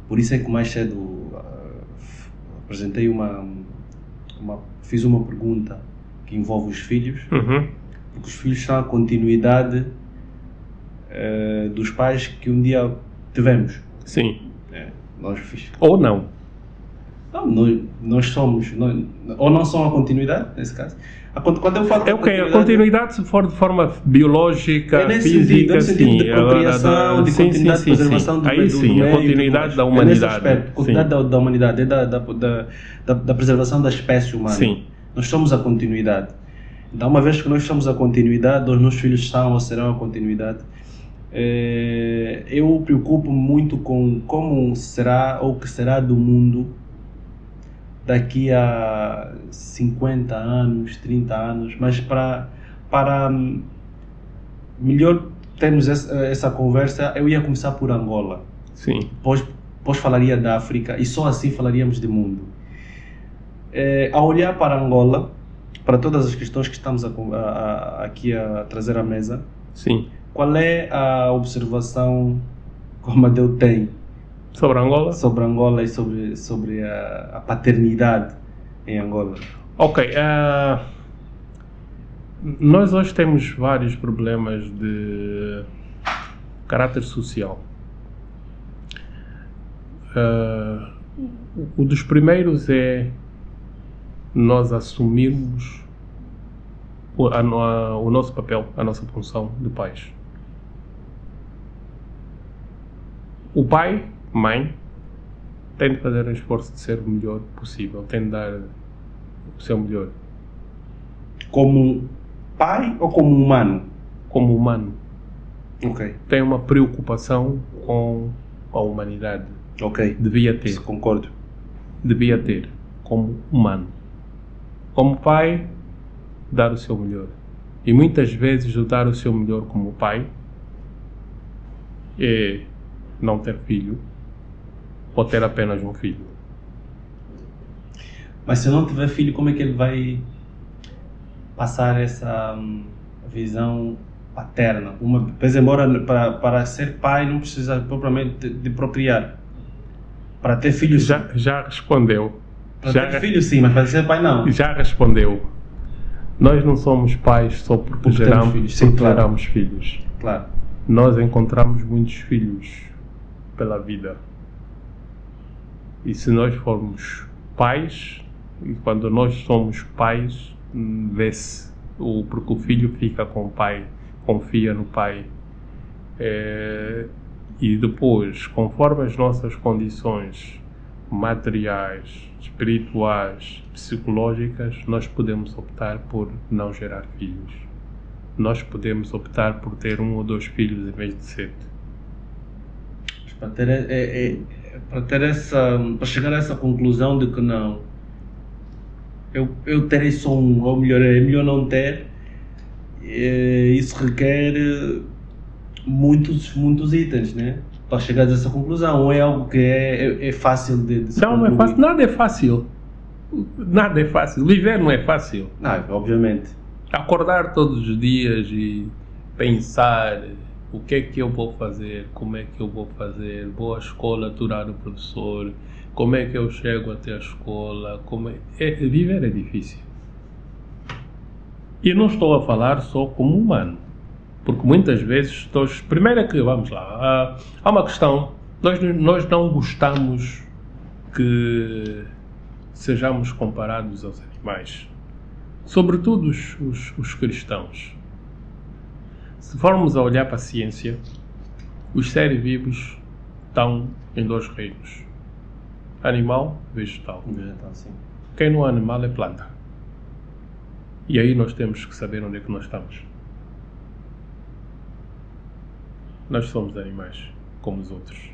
Por isso é que mais cedo apresentei fiz uma pergunta que envolve os filhos, uhum. Porque os filhos são a continuidade dos pais que um dia tivemos. Sim. Nós ou não. Não, nós somos, ou não são a continuidade, nesse caso. Quando eu falo a continuidade se for de forma biológica, física, sim. De procriação, de continuidade de preservação do meio. Aí sim, a continuidade da humanidade. A continuidade da humanidade, da preservação da espécie humana. Sim. Nós somos a continuidade. Então, uma vez que nós somos a continuidade, os nossos filhos são ou serão a continuidade. Eu me preocupo muito com como será ou que será do mundo daqui a 50 anos, 30 anos, mas para melhor termos essa conversa, eu ia começar por Angola. Sim. Depois falaria da África e só assim falaríamos de mundo. Ao olhar para Angola, para todas as questões que estamos aqui a trazer à mesa, sim. Qual é a observação que o Amadeu tem sobre Angola? Sobre Angola e sobre a paternidade em Angola? Ok. Nós hoje temos vários problemas de caráter social. O dos primeiros é nós assumirmos o nosso papel, a nossa função de pais. o pai, mãe, tem de fazer um esforço de ser o melhor possível, tem de dar o seu melhor. Como pai ou como humano? Como humano. Ok. Tem uma preocupação com a humanidade. Ok. Devia ter. Isso, concordo. Devia ter, como humano. Como pai, dar o seu melhor. E muitas vezes o dar o seu melhor como pai é não ter filho ou ter apenas um filho. Mas se não tiver filho, como é que ele vai passar essa visão paterna? Pois embora para ser pai não precisa propriamente de procriar. Para ter filho já respondeu. Para ter filho sim, mas para ser pai não. Já respondeu. Nós não somos pais só porque geramos filhos. Sim, claro. Geramos filhos. Claro. Nós encontramos muitos filhos pela vida. E se nós formos pais, e quando nós somos pais, vê-se, porque o filho fica com o pai, confia no pai. E depois, conforme as nossas condições materiais, espirituais, psicológicas, nós podemos optar por não gerar filhos. Nós podemos optar por ter 1 ou 2 filhos em vez de 7. Para chegar a essa conclusão de que não, eu terei só um, ou melhor, é melhor não ter, isso requer muitos itens, né? Para chegar a essa conclusão, ou é algo que é fácil de se Não, não é fácil, nada é fácil. Nada é fácil, viver não é fácil. Não, obviamente. Acordar todos os dias e pensar o que é que eu vou fazer, como é que eu vou fazer, vou à escola aturar o professor, como é que eu chego até a escola, viver é difícil. E não estou a falar só como humano, porque muitas vezes, primeiro é que, vamos lá, há uma questão, nós não gostamos que sejamos comparados aos animais, sobretudo os cristãos. Se formos a olhar para a ciência, os seres vivos estão em 2 reinos: animal e vegetal. Sim. Quem não é animal é planta. E aí nós temos que saber onde é que nós estamos. Nós somos animais, como os outros.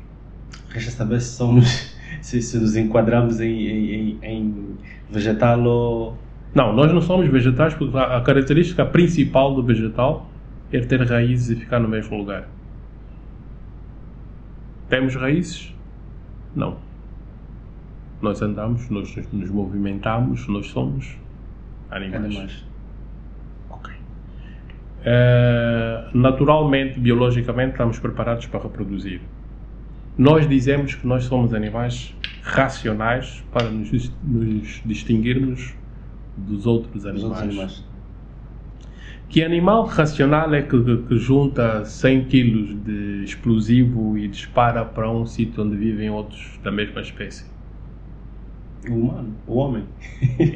Resta saber se somos, se nos enquadramos em vegetal ou... Não, nós não somos vegetais, porque a característica principal do vegetal é ter raízes e ficar no mesmo lugar. Temos raízes? Não. Nós andamos, nós nos movimentamos, nós somos animais. Ok. Naturalmente, biologicamente, estamos preparados para reproduzir. Nós dizemos que nós somos animais racionais para nos distinguirmos dos outros animais. Que animal racional é que junta 100 kg de explosivo e dispara para um sítio onde vivem outros da mesma espécie? O humano, o homem.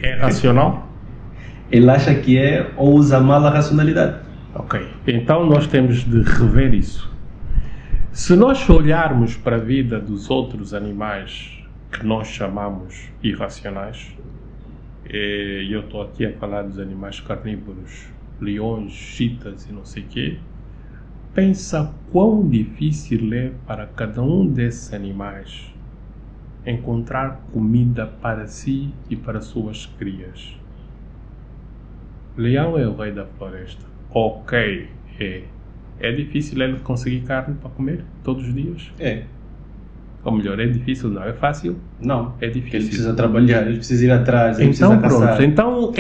É racional? Ele acha que é, ou usa mal a racionalidade. Ok, então nós temos de rever isso. Se nós olharmos para a vida dos outros animais que nós chamamos irracionais, e eu estou aqui a falar dos animais carnívoros, leões, chitas e não sei o quê, pensa quão difícil é para cada um desses animais encontrar comida para si e para suas crias. Leão é o rei da floresta. Ok, é difícil ele conseguir carne para comer todos os dias? É. Ou melhor, é difícil, não é fácil? Não. É difícil. Ele precisa trabalhar, ele precisa ir atrás, ele então, precisa caçar. Então,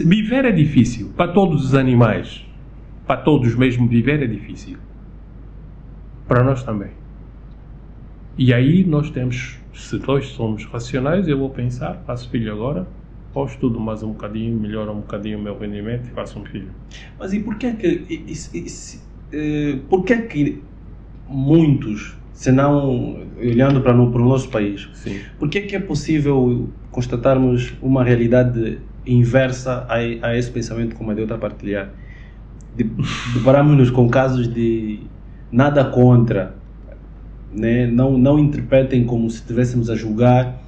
viver é difícil para todos os animais. Para todos mesmo, viver é difícil. Para nós também. E aí nós temos, se nós somos racionais, eu vou pensar, faço filho agora, ou estudo mais um bocadinho, melhoro um bocadinho o meu rendimento e faço um filho. Mas e porquê que muitos, se não olhando para o nosso país, sim, porquê que é possível constatarmos uma realidade inversa a esse pensamento como a de outra partilhar? Deparamos-nos com casos de nada contra, né? Não interpretem como se estivéssemos a julgar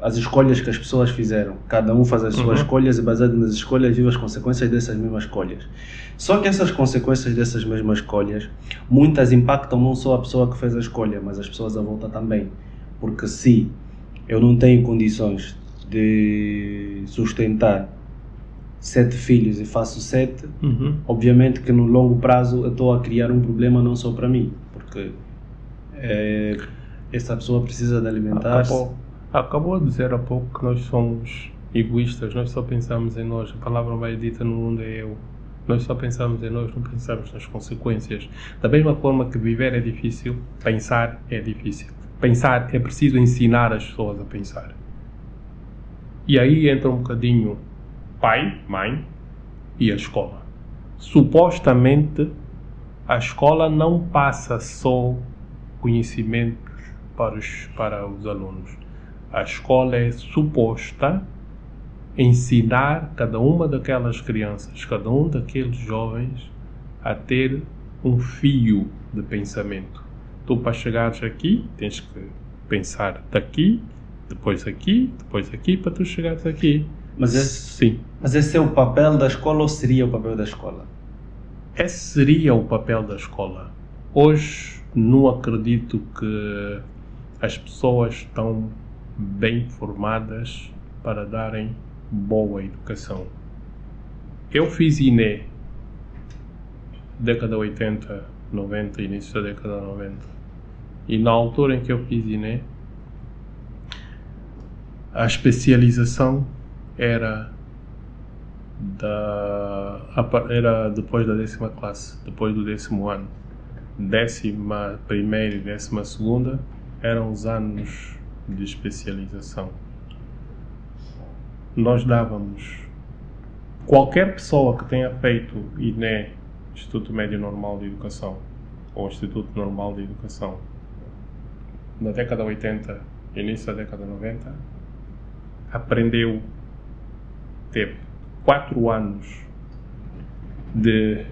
as escolhas que as pessoas fizeram. Cada um faz as suas escolhas e, baseado nas escolhas, vive as consequências dessas mesmas escolhas. Só que essas consequências dessas mesmas escolhas, muitas impactam não só a pessoa que fez a escolha, mas as pessoas à volta também. Porque se eu não tenho condições de sustentar 7 filhos e faço 7, obviamente que no longo prazo eu estou a criar um problema não só para mim, porque essa pessoa precisa de alimentar-se. Acabou de dizer há pouco que nós somos egoístas, nós só pensamos em nós. A palavra vai dita no mundo é eu. Nós só pensamos em nós, não pensamos nas consequências. Da mesma forma que viver é difícil, pensar é difícil. Pensar é preciso ensinar as pessoas a pensar. E aí entra um bocadinho pai, mãe e a escola. Supostamente, a escola não passa só conhecimentos para os alunos. A escola é suposta ensinar cada uma daquelas crianças, cada um daqueles jovens a ter um fio de pensamento. Tu, para chegares aqui, tens que pensar daqui, depois aqui, para tu chegares aqui. Mas esse é o papel da escola ou seria o papel da escola? Esse seria o papel da escola. Hoje não acredito que as pessoas estão bem formadas para darem boa educação. Eu fiz INE década 80, 90, início da década 90. E na altura em que eu fiz INE, a especialização era depois da 10ª classe, depois do 10º ano. 11ª e 12ª eram os anos de especialização. Nós dávamos, qualquer pessoa que tenha feito INE, Instituto Médio Normal de Educação, ou Instituto Normal de Educação, na década 80, início da década 90, aprendeu, teve 4 anos de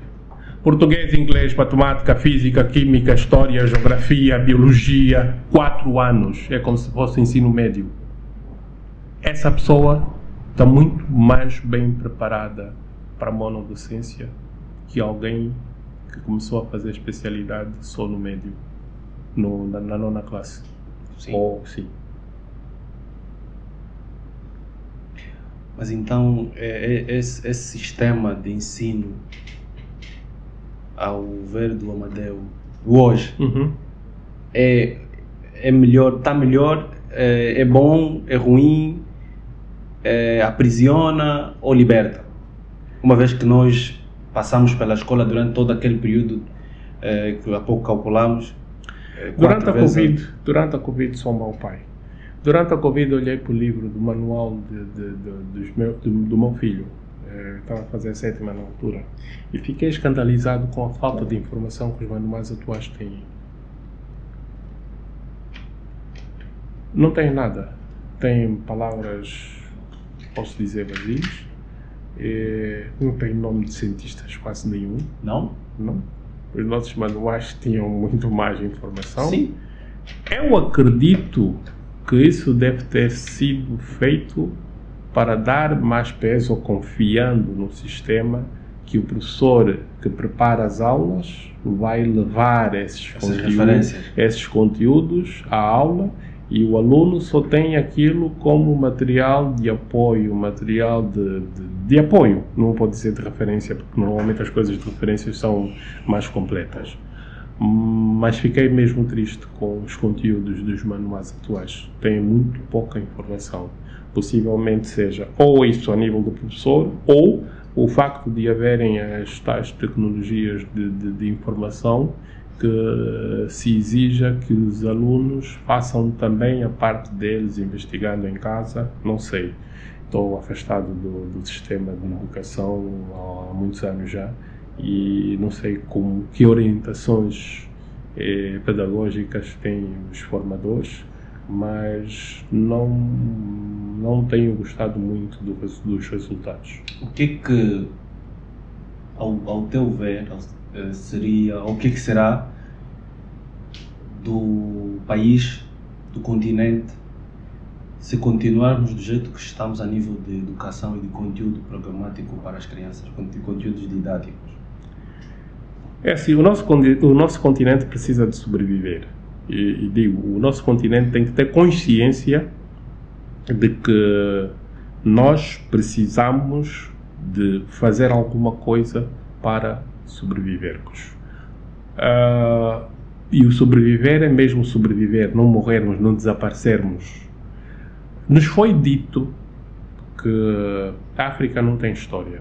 português, inglês, matemática, física, química, história, geografia, biologia. 4 anos. É como se fosse ensino médio. Essa pessoa está muito mais bem preparada para a monodocência que alguém que começou a fazer especialidade só no médio, na 9ª classe. Sim. Sim. Mas então, esse sistema de ensino, ao ver do Amadeu, hoje, é melhor, está melhor, é bom, é ruim, aprisiona ou liberta? Uma vez que nós passamos pela escola durante todo aquele período que há pouco calculamos. Durante a Covid sou mau pai. Durante a Covid olhei para o livro do manual do meu filho. Estava a fazer a 7ª na altura. E fiquei escandalizado com a falta de informação que os manuais atuais têm. Não tem nada. Tem palavras, posso dizer, vazias. Não tem nome de cientistas quase nenhum. Não? Não. Os nossos manuais tinham muito mais informação. Sim. Eu acredito que isso deve ter sido feito para dar mais peso, confiando no sistema, que o professor que prepara as aulas vai levar esses conteúdos à aula, e o aluno só tem aquilo como material de apoio, de apoio, não pode dizer de referência, porque normalmente as coisas de referência são mais completas. Mas fiquei mesmo triste com os conteúdos dos manuais atuais. Tem muito pouca informação. Possivelmente seja ou isso a nível do professor, ou o facto de haverem as tais tecnologias de informação que se exija que os alunos façam também a parte deles, investigando em casa. Não sei. Estou afastado do sistema de educação há muitos anos já, e não sei que orientações pedagógicas têm os formadores, mas não tenho gostado muito dos resultados. O que ao teu ver, seria, o que será do país, do continente, se continuarmos do jeito que estamos a nível de educação e de conteúdo programático para as crianças, conteúdos didáticos? É assim, o nosso continente precisa de sobreviver. E digo, o nosso continente tem que ter consciência de que nós precisamos de fazer alguma coisa para sobrevivermos. E o sobreviver é mesmo sobreviver, não morrermos, não desaparecermos. Nos foi dito que a África não tem história.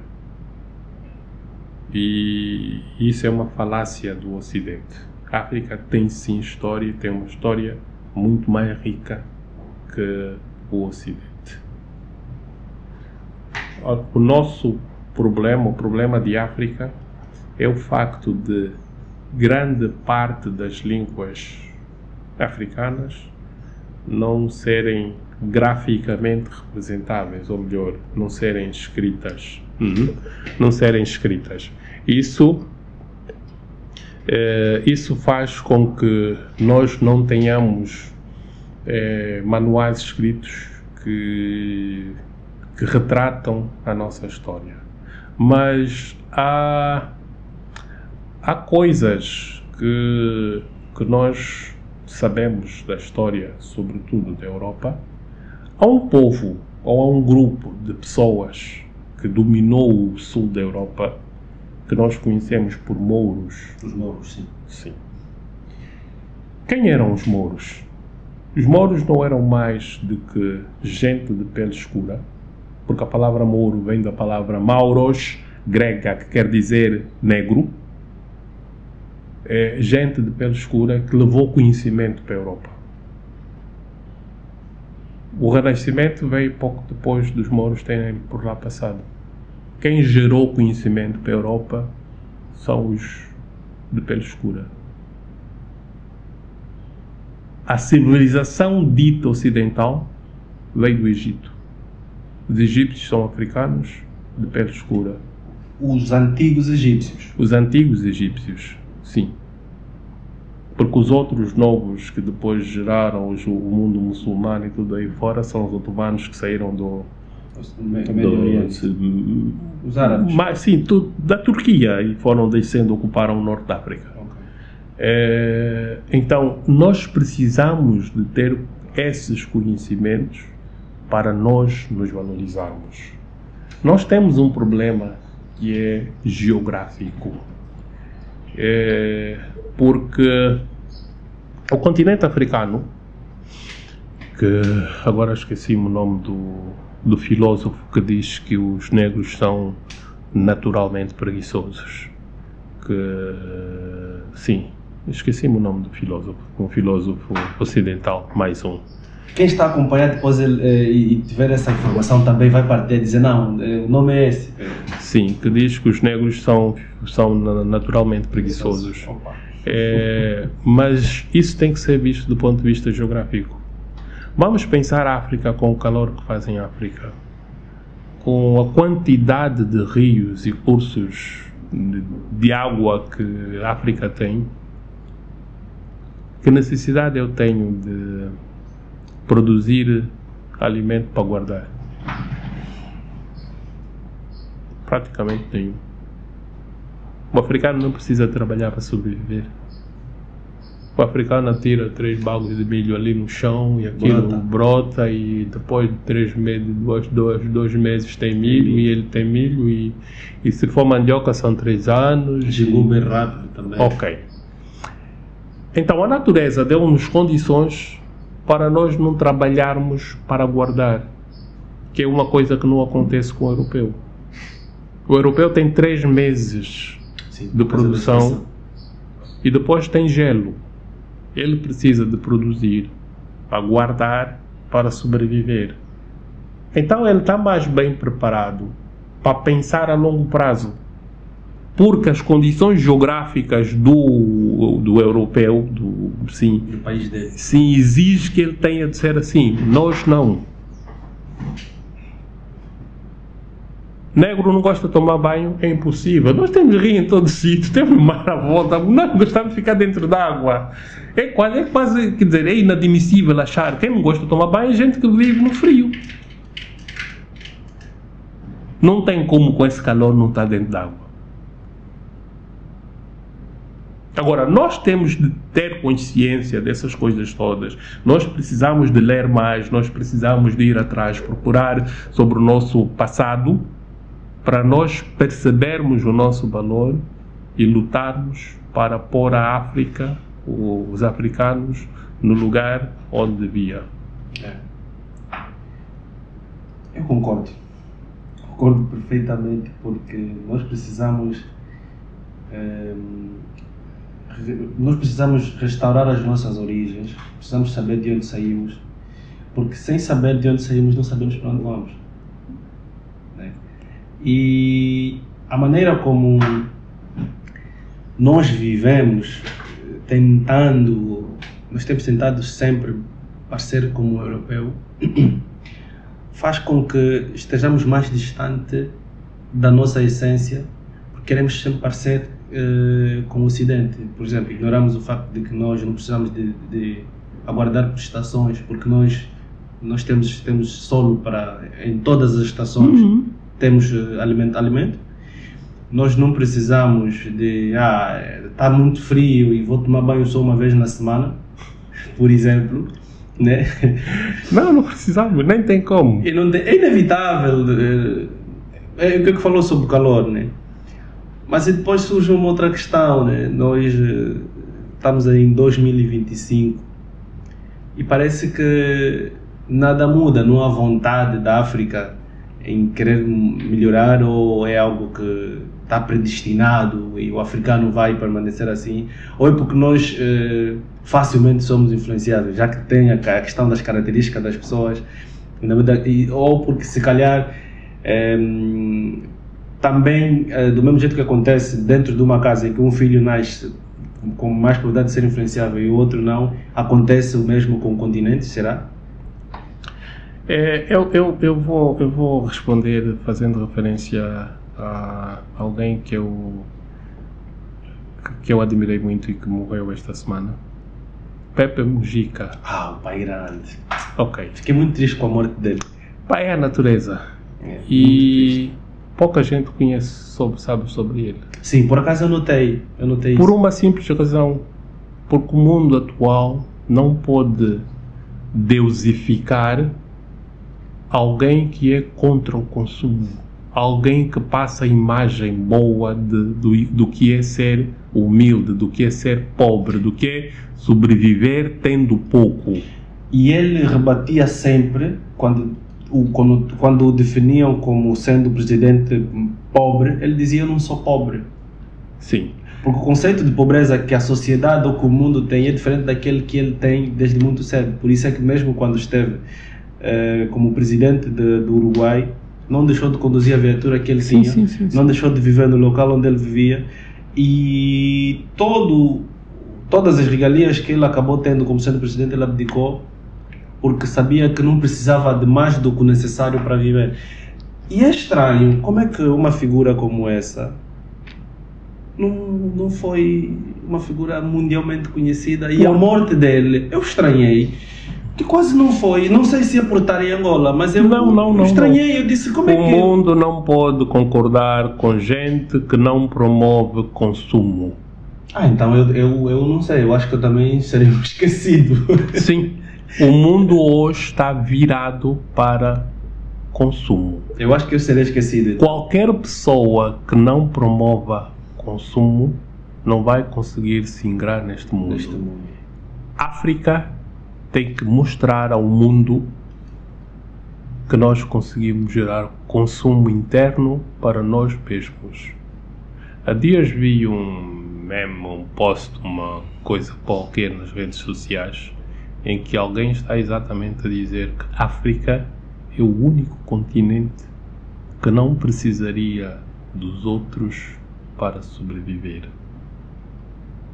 E isso é uma falácia do Ocidente. A África tem sim história e tem uma história muito mais rica que o Ocidente. O nosso problema, o problema de África, é o facto de grande parte das línguas africanas não serem graficamente representáveis, ou melhor, não serem escritas. Não serem escritas. Isso faz com que nós não tenhamos manuais escritos que retratam a nossa história. Mas há coisas que nós sabemos da história, sobretudo da Europa. Há um povo ou há um grupo de pessoas que dominou o sul da Europa, que nós conhecemos por mouros. Os mouros, sim. Sim. Quem eram os mouros? Os mouros não eram mais do que gente de pele escura, porque a palavra mouro vem da palavra mauros, grega, que quer dizer negro. É gente de pele escura que levou conhecimento para a Europa. O Renascimento veio pouco depois dos mouros terem por lá passado. Quem gerou conhecimento para a Europa são os de pele escura. A civilização dita ocidental veio do Egito. Os egípcios são africanos de pele escura. Os antigos egípcios. Os antigos egípcios, sim. Porque os outros novos que depois geraram o mundo muçulmano e tudo aí fora são os otomanos que saíram do Médio Oriente. Os árabes. Mas sim, da Turquia e foram descendo, ocuparam o norte da África. Então, nós precisamos de ter esses conhecimentos para nós nos valorizarmos. Nós temos um problema que é geográfico. Porque o continente africano, que agora esqueci-me o nome do filósofo que diz que os negros são naturalmente preguiçosos. Sim, esqueci-me o nome do filósofo, um filósofo ocidental, mais um. Quem está a acompanhar depois e tiver essa informação também vai partir a dizer, não, o nome é esse. Sim, que diz que os negros são naturalmente preguiçosos. Mas isso tem que ser visto do ponto de vista geográfico. Vamos pensar a África com o calor que faz em África, com a quantidade de rios e cursos de água que a África tem. Que necessidade eu tenho de produzir alimento para guardar? Praticamente nenhum. O africano não precisa trabalhar para sobreviver. O africano tira 3 bagos de milho ali no chão e aquilo brota e depois de 3 meses, 2 meses tem milho e ele tem milho e se for mandioca são 3 anos. Chegou bem rápido também. Ok. Então a natureza deu-nos condições para nós não trabalharmos para guardar, que é uma coisa que não acontece com o europeu. O europeu tem 3 meses de produção e depois tem gelo. Ele precisa de produzir para guardar, para sobreviver. Então ele está mais bem preparado para pensar a longo prazo, porque as condições geográficas do europeu, do país dele, sim, exige que ele tenha de ser assim. Nós não. Negro não gosta de tomar banho, é impossível. Nós temos rio em todo sítio, temos mar à volta, nós gostamos de ficar dentro d'água. É quase, quer dizer, é inadmissível achar. Quem não gosta de tomar banho é gente que vive no frio. Não tem como com esse calor não estar dentro d'água. Agora, nós temos de ter consciência dessas coisas todas. Nós precisamos de ler mais, nós precisamos de ir atrás, procurar sobre o nosso passado, para nós percebermos o nosso valor e lutarmos para pôr a África, os africanos, no lugar onde devia. Eu concordo. Concordo perfeitamente, porque nós precisamos restaurar as nossas origens, precisamos saber de onde saímos, porque sem saber de onde saímos não sabemos para onde vamos. E a maneira como nós vivemos, nós temos tentado sempre parecer como europeu, faz com que estejamos mais distante da nossa essência, porque queremos sempre parecer com o Ocidente. Por exemplo, ignoramos o facto de que nós não precisamos de aguardar prestações, porque nós temos solo em todas as estações. Temos alimento. Nós não precisamos de está muito frio e vou tomar banho só uma vez na semana, por exemplo, né? Não precisamos, nem tem como. É inevitável. É o que falou sobre o calor, né? Mas depois surge uma outra questão, né? Nós estamos aí em 2025 e parece que nada muda, não há vontade da África em querer melhorar, ou é algo que está predestinado e o africano vai permanecer assim, ou é porque nós facilmente somos influenciados, já que tem a questão das características das pessoas, ou porque se calhar também, do mesmo jeito que acontece dentro de uma casa em que um filho nasce com mais probabilidade de ser influenciável e o outro não, acontece o mesmo com o continente, será? Eu vou responder fazendo referência a alguém que eu admirei muito e que morreu esta semana, Pepe Mujica. O pai grande. Ok. Fiquei muito triste com a morte dele. Pai é a natureza. E pouca gente sabe sobre ele. Sim, por acaso eu notei por isso. Uma simples razão, porque o mundo atual não pode deusificar alguém que é contra o consumo, alguém que passa a imagem boa do que é ser humilde, do que é ser pobre, do que é sobreviver tendo pouco. E ele rebatia sempre, quando o definiam como sendo presidente pobre, ele dizia: eu não sou pobre. Sim. Porque o conceito de pobreza que a sociedade ou que o mundo tem é diferente daquele que ele tem desde muito cedo. Por isso é que mesmo quando esteve como presidente do Uruguai, não deixou de conduzir a viatura que ele tinha, sim. não deixou de viver no local onde ele vivia, e todas as regalias que ele acabou tendo como sendo presidente, ele abdicou, porque sabia que não precisava de mais do que o necessário para viver. E é estranho como é que uma figura como essa não foi uma figura mundialmente conhecida, e a morte dele, eu estranhei, que quase não foi, não sei se ia portar em Angola, mas eu estranhei, eu disse, como é que... O mundo não pode concordar com gente que não promove consumo. Então eu não sei, eu acho que eu também serei esquecido. Sim, o mundo hoje está virado para consumo. Eu acho que eu serei esquecido. Qualquer pessoa que não promova consumo não vai conseguir se ingrar neste mundo. África tem que mostrar ao mundo que nós conseguimos gerar consumo interno para nós mesmos. Há dias vi um meme, um post, uma coisa qualquer nas redes sociais, em que alguém está exatamente a dizer que a África é o único continente que não precisaria dos outros para sobreviver.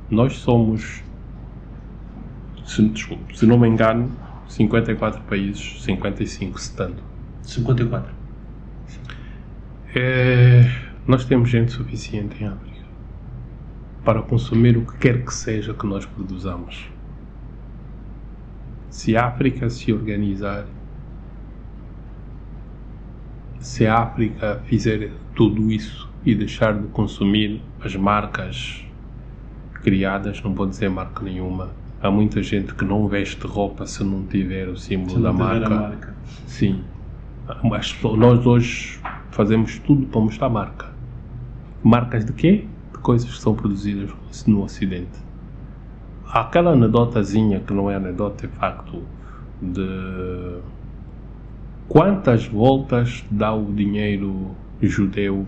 Nós somos, se não me engano, 54 países, 55 se tanto. 54. Nós temos gente suficiente em África para consumir o que quer que seja que nós produzamos. Se a África se organizar, se a África fizer tudo isso e deixar de consumir as marcas criadas, não vou dizer marca nenhuma, há muita gente que não veste roupa se não tiver o símbolo da marca. Sim. Nós hoje fazemos tudo para mostrar marca. Marcas de quê? De coisas que são produzidas no Ocidente. Há aquela anedotazinha, que não é anedota, é facto, de quantas voltas dá o dinheiro judeu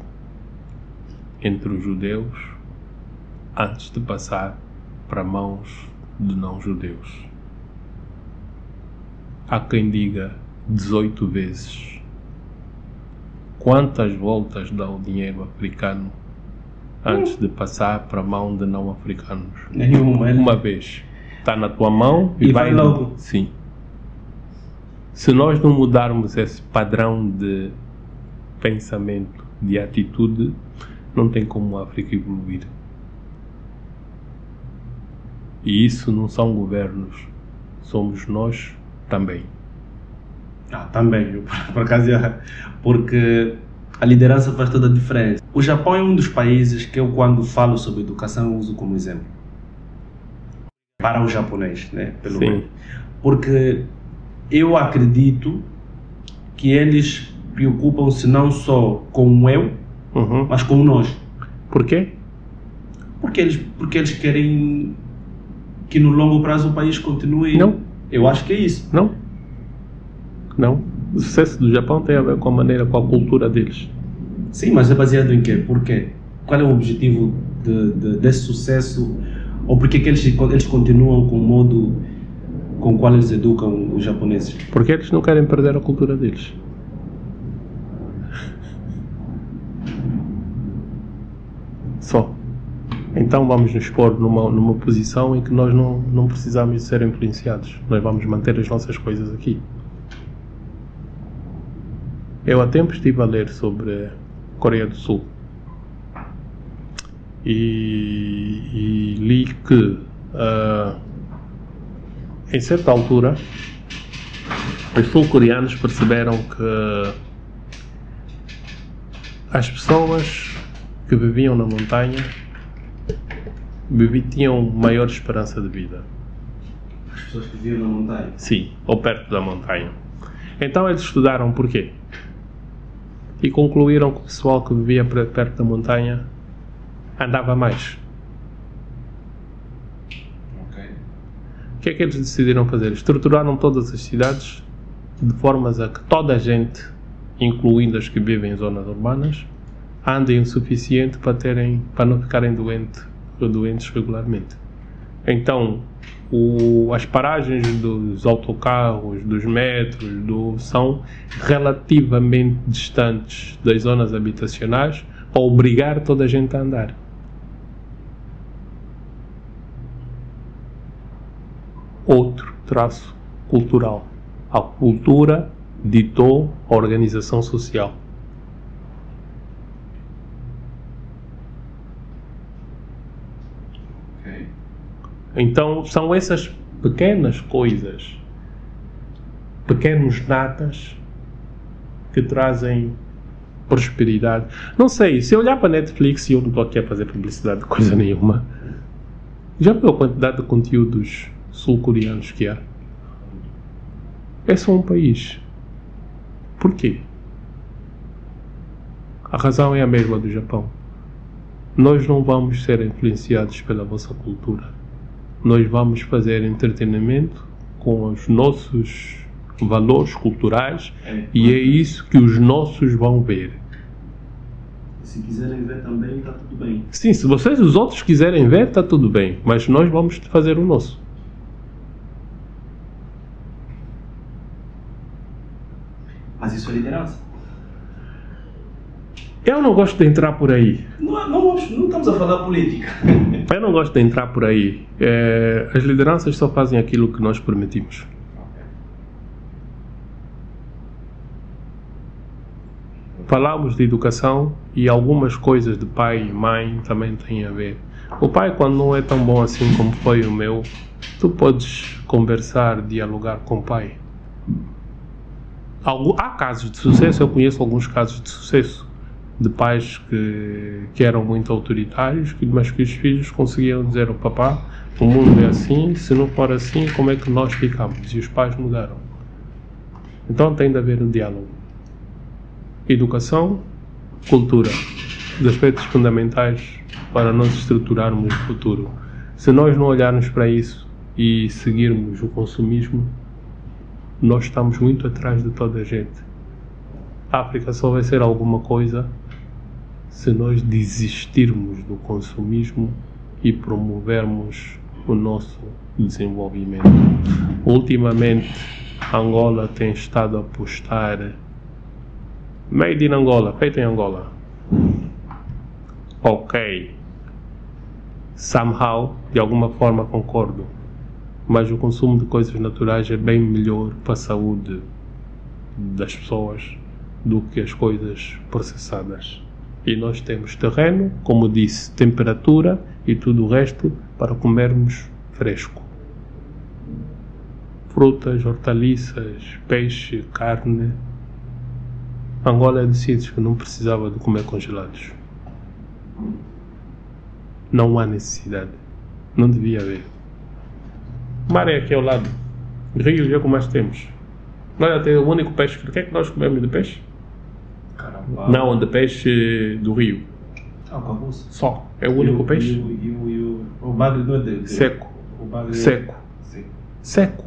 entre os judeus antes de passar para mãos de não-judeus. Há quem diga 18 vezes. Quantas voltas dá o dinheiro africano antes de passar para a mão de não-africanos? Nenhuma. Uma vez. Está na tua mão e vai logo. Sim. Se nós não mudarmos esse padrão de pensamento, de atitude, não tem como a África evoluir. E isso não são governos, somos nós também. Também, por acaso, porque a liderança faz toda a diferença. O Japão é um dos países que eu, quando falo sobre educação, uso como exemplo. Para o japonês, né? Pelo menos. Porque eu acredito que eles preocupam-se não só com o eu, mas com o nós. Por quê? Porque eles querem que no longo prazo o país continue. Não. Eu acho que é isso. Não. O sucesso do Japão tem a ver com a maneira, com a cultura deles. Sim, mas é baseado em quê? Por quê? Qual é o objetivo desse sucesso? Ou por que eles continuam com o modo com o qual eles educam os japoneses? Porque eles não querem perder a cultura deles. Só. Então vamos nos pôr numa posição em que nós não precisamos de ser influenciados. Nós vamos manter as nossas coisas aqui. Eu há tempo estive a ler sobre Coreia do Sul e li que em certa altura os sul-coreanos perceberam que as pessoas que viviam na montanha tinham maior esperança de vida. As pessoas que viviam na montanha? Sim, ou perto da montanha. Então eles estudaram porquê. E concluíram que o pessoal que vivia perto da montanha andava mais. O que é que eles decidiram fazer? Estruturaram todas as cidades de formas a que toda a gente, incluindo as que vivem em zonas urbanas, andem o suficiente para não ficarem doentes regularmente. Então, as paragens dos autocarros, dos metros, são relativamente distantes das zonas habitacionais para obrigar toda a gente a andar. Outro traço cultural. A cultura ditou a organização social. Então são essas pequenas coisas, pequenos natas que trazem prosperidade. Não sei, se eu olhar para a Netflix, e eu não estou aqui a fazer publicidade de coisa nenhuma, já viu a quantidade de conteúdos sul-coreanos que há? É só um país. Por quê? A razão é a mesma do Japão. Nós não vamos ser influenciados pela vossa cultura. Nós vamos fazer entretenimento com os nossos valores culturais e é isso que os nossos vão ver. Se quiserem ver também, está tudo bem. Sim, se os outros quiserem ver, está tudo bem, mas nós vamos fazer o nosso. Mas isso é liderança? Eu não gosto de entrar por aí. Não estamos a falar política. Eu não gosto de entrar por aí. As lideranças só fazem aquilo que nós permitimos. falamos de educação e algumas coisas de pai e mãe também têm a ver. O pai, quando não é tão bom assim como foi o meu, tu podes conversar, dialogar com o pai. Há casos de sucesso, eu conheço alguns casos de sucesso de pais que eram muito autoritários, mas que os filhos conseguiam dizer ao papá: o mundo é assim, se não for assim, como é que nós ficamos? E os pais mudaram. Então tem de haver um diálogo. Educação, cultura, os aspectos fundamentais para nós estruturarmos o futuro. Se nós não olharmos para isso e seguirmos o consumismo, nós estamos muito atrás de toda a gente. A África só vai ser alguma coisa se nós desistirmos do consumismo e promovermos o nosso desenvolvimento. Ultimamente, Angola tem estado a apostar made in Angola, feito em Angola. Ok. Somehow, de alguma forma concordo. Mas o consumo de coisas naturais é bem melhor para a saúde das pessoas do que as coisas processadas. E nós temos terreno, como disse, temperatura e tudo o resto para comermos fresco. Frutas, hortaliças, peixe, carne. Angola é de sítios que não precisava de comer congelados. Não há necessidade. Não devia haver. O mar é aqui ao lado. Rios é o que mais temos. Nós até o único peixe. O que é que nós comemos de peixe? Caramba. Não, de peixe do rio. Cabuço. Só. É o único peixe. O bagre não é dele. Seco. O bagre Seco. Seco. Seco.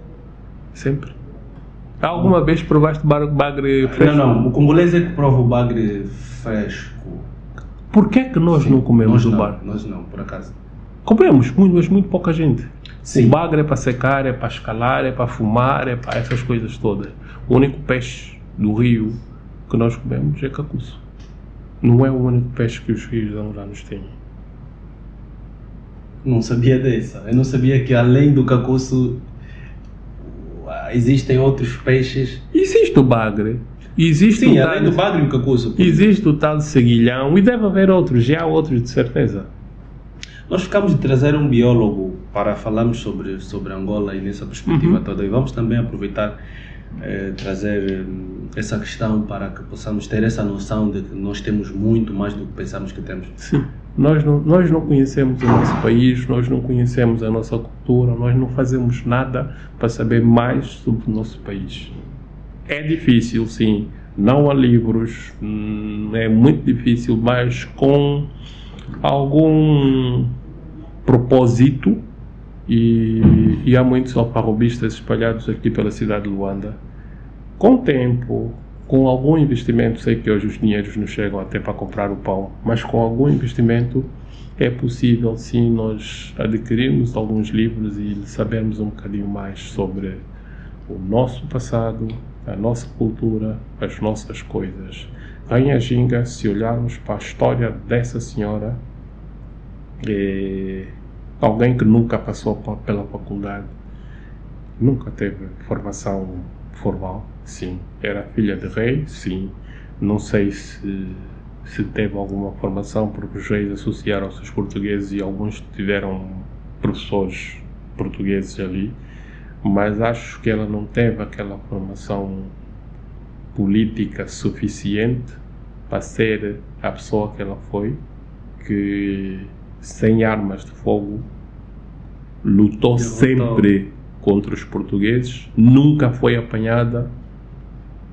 Sempre. Alguma vez provaste bagre fresco? Não. O congolês é que prova o bagre fresco. Por que é que nós não comemos o bagre? Nós não, por acaso. Comemos, mas muito pouca gente. Sim. O bagre é para secar, é para escalar, é para fumar, é para essas coisas todas. O único peixe do rio que nós comemos é cacuço. Não é o único peixe que os rios angolanos têm. Não sabia dessa. Eu não sabia que além do cacuço existem outros peixes. Existe o bagre. Existe Sim, além do bagre e o cacuço. Existe o tal de seguilhão e deve haver outros, já há outros de certeza. Nós ficamos de trazer um biólogo para falarmos sobre Angola e nessa perspectiva toda. E vamos também aproveitar trazer essa questão para que possamos ter essa noção de que nós temos muito mais do que pensamos que temos. Sim. Nós não conhecemos o nosso país, nós não conhecemos a nossa cultura, nós não fazemos nada para saber mais sobre o nosso país. É difícil, sim. Não há livros, é muito difícil, mas com algum propósito, e há muitos alfarrobistas espalhados aqui pela cidade de Luanda. Com o tempo, com algum investimento, sei que hoje os dinheiros não chegam até para comprar o pão, mas com algum investimento é possível sim nós adquirirmos alguns livros e sabermos um bocadinho mais sobre o nosso passado, a nossa cultura, as nossas coisas. Rainha Ginga, se olharmos para a história dessa senhora, alguém que nunca passou pela faculdade, nunca teve formação formal, sim. Era filha de rei, sim. Não sei se teve alguma formação, porque os reis associaram-se aos portugueses e alguns tiveram professores portugueses ali, mas acho que ela não teve aquela formação política suficiente para ser a pessoa que ela foi, que sem armas de fogo lutou sempre contra os portugueses, nunca foi apanhada,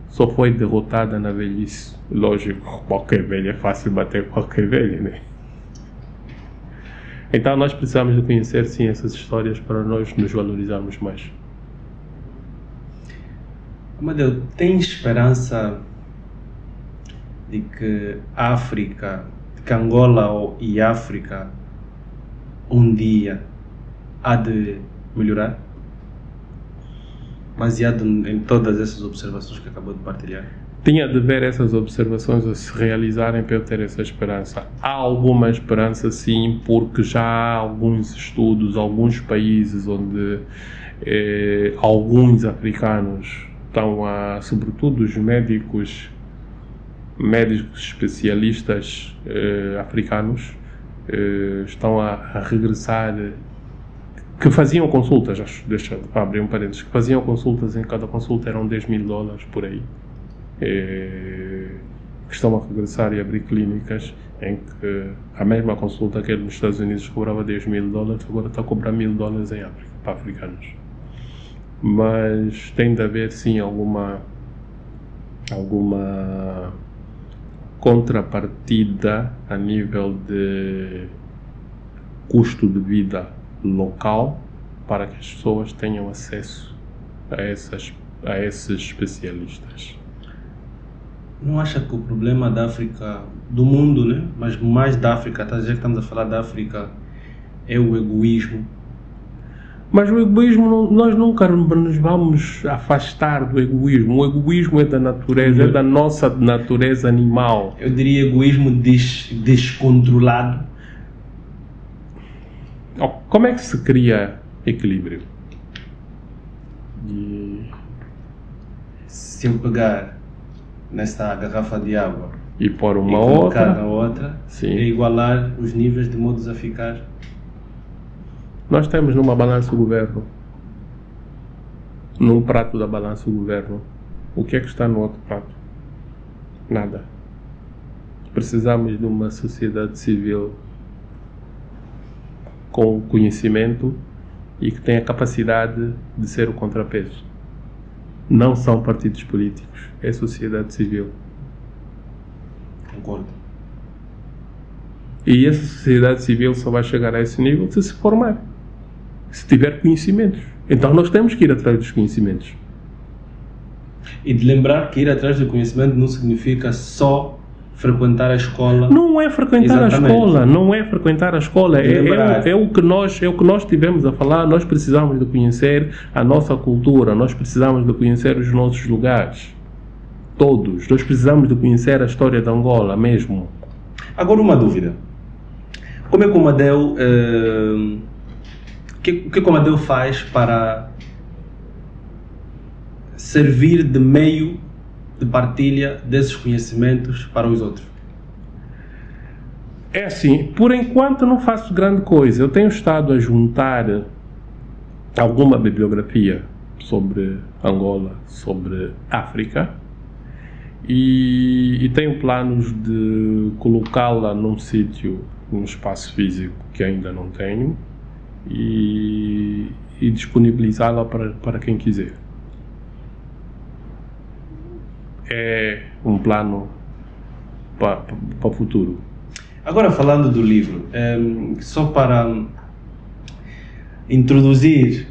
só foi derrotada na velhice. Lógico, qualquer velha é fácil bater qualquer velha, né? Então nós precisamos de conhecer sim essas histórias para nós nos valorizarmos mais. Amadeu, tem esperança de que a África, de que Angola e África um dia há de melhorar? Baseado em todas essas observações que acabou de partilhar. Tinha de ver essas observações a se realizarem para eu ter essa esperança. Há alguma esperança sim, porque já há alguns estudos, alguns países onde alguns africanos estão sobretudo os médicos médicos especialistas africanos estão a regressar, que faziam consultas, deixa eu abrir um parênteses, que faziam consultas, em cada consulta eram $10.000 por aí, que estão a regressar e abrir clínicas em que a mesma consulta que ele nos Estados Unidos cobrava $10.000, agora está a cobrar $1.000 em África, para africanos. Mas tem de haver sim alguma contrapartida a nível de custo de vida local para que as pessoas tenham acesso a esses especialistas. Não acha que o problema da África, do mundo, né? Mas mais da África, já que estamos a falar da África, é o egoísmo? Mas o egoísmo, nós nunca nos vamos afastar do egoísmo. O egoísmo é da natureza, é da nossa natureza animal. Eu diria egoísmo descontrolado. Como é que se cria equilíbrio? Se eu pegar nesta garrafa de água e pôr uma e colocar outra na outra, sim, é igualar os níveis de modos a ficar. Nós temos numa balança do governo, num prato da balança do governo, o que é que está no outro prato? Nada. Precisamos de uma sociedade civil com conhecimento e que tenha capacidade de ser o contrapeso. Não são partidos políticos, é sociedade civil. Concordo. E essa sociedade civil só vai chegar a esse nível se formar, se tiver conhecimentos. Então nós temos que ir atrás dos conhecimentos. E de lembrar que ir atrás do conhecimento não significa só frequentar a escola. Não é frequentar Exatamente. A escola, não é frequentar a escola, é o que nós tivemos a falar. Nós precisamos de conhecer a nossa cultura, nós precisamos de conhecer os nossos lugares, todos, nós precisamos de conhecer a história de Angola mesmo. Agora uma dúvida, como é que o Amadeu, o que o Amadeu faz para servir de meio de partilha desses conhecimentos para os outros? É assim, por enquanto não faço grande coisa. Eu tenho estado a juntar alguma bibliografia sobre Angola, sobre África, e tenho planos de colocá-la num sítio, num espaço físico que ainda não tenho, e disponibilizá-la para quem quiser. É um plano para o futuro. Agora, falando do livro, só para introduzir,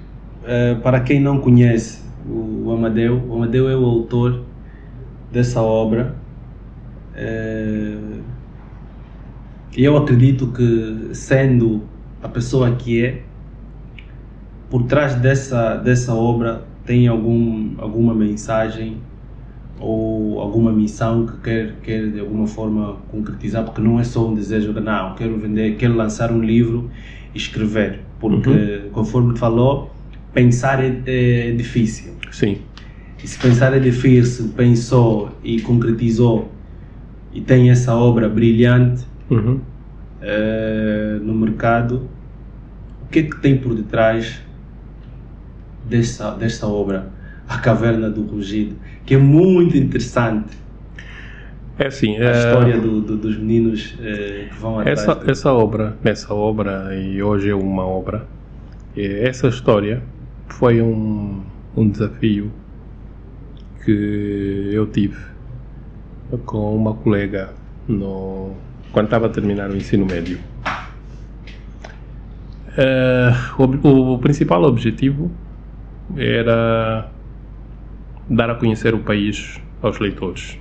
para quem não conhece o Amadeu é o autor dessa obra, e eu acredito que, sendo a pessoa que é, por trás dessa obra tem alguma mensagem ou alguma missão que quer de alguma forma concretizar, porque não é só um desejo de não, quero vender, quero lançar um livro e escrever, porque conforme falou, pensar é difícil. Sim. E se pensar é difícil, pensou e concretizou e tem essa obra brilhante no mercado, o que é que tem por detrás desta obra, A Caverna do Rugido, que é muito interessante? É assim, a história dos meninos que vão atrás. Essa obra, e hoje é uma obra, essa história foi um desafio que eu tive com uma colega quando estava a terminar o ensino médio. O principal objetivo era dar a conhecer o país aos leitores.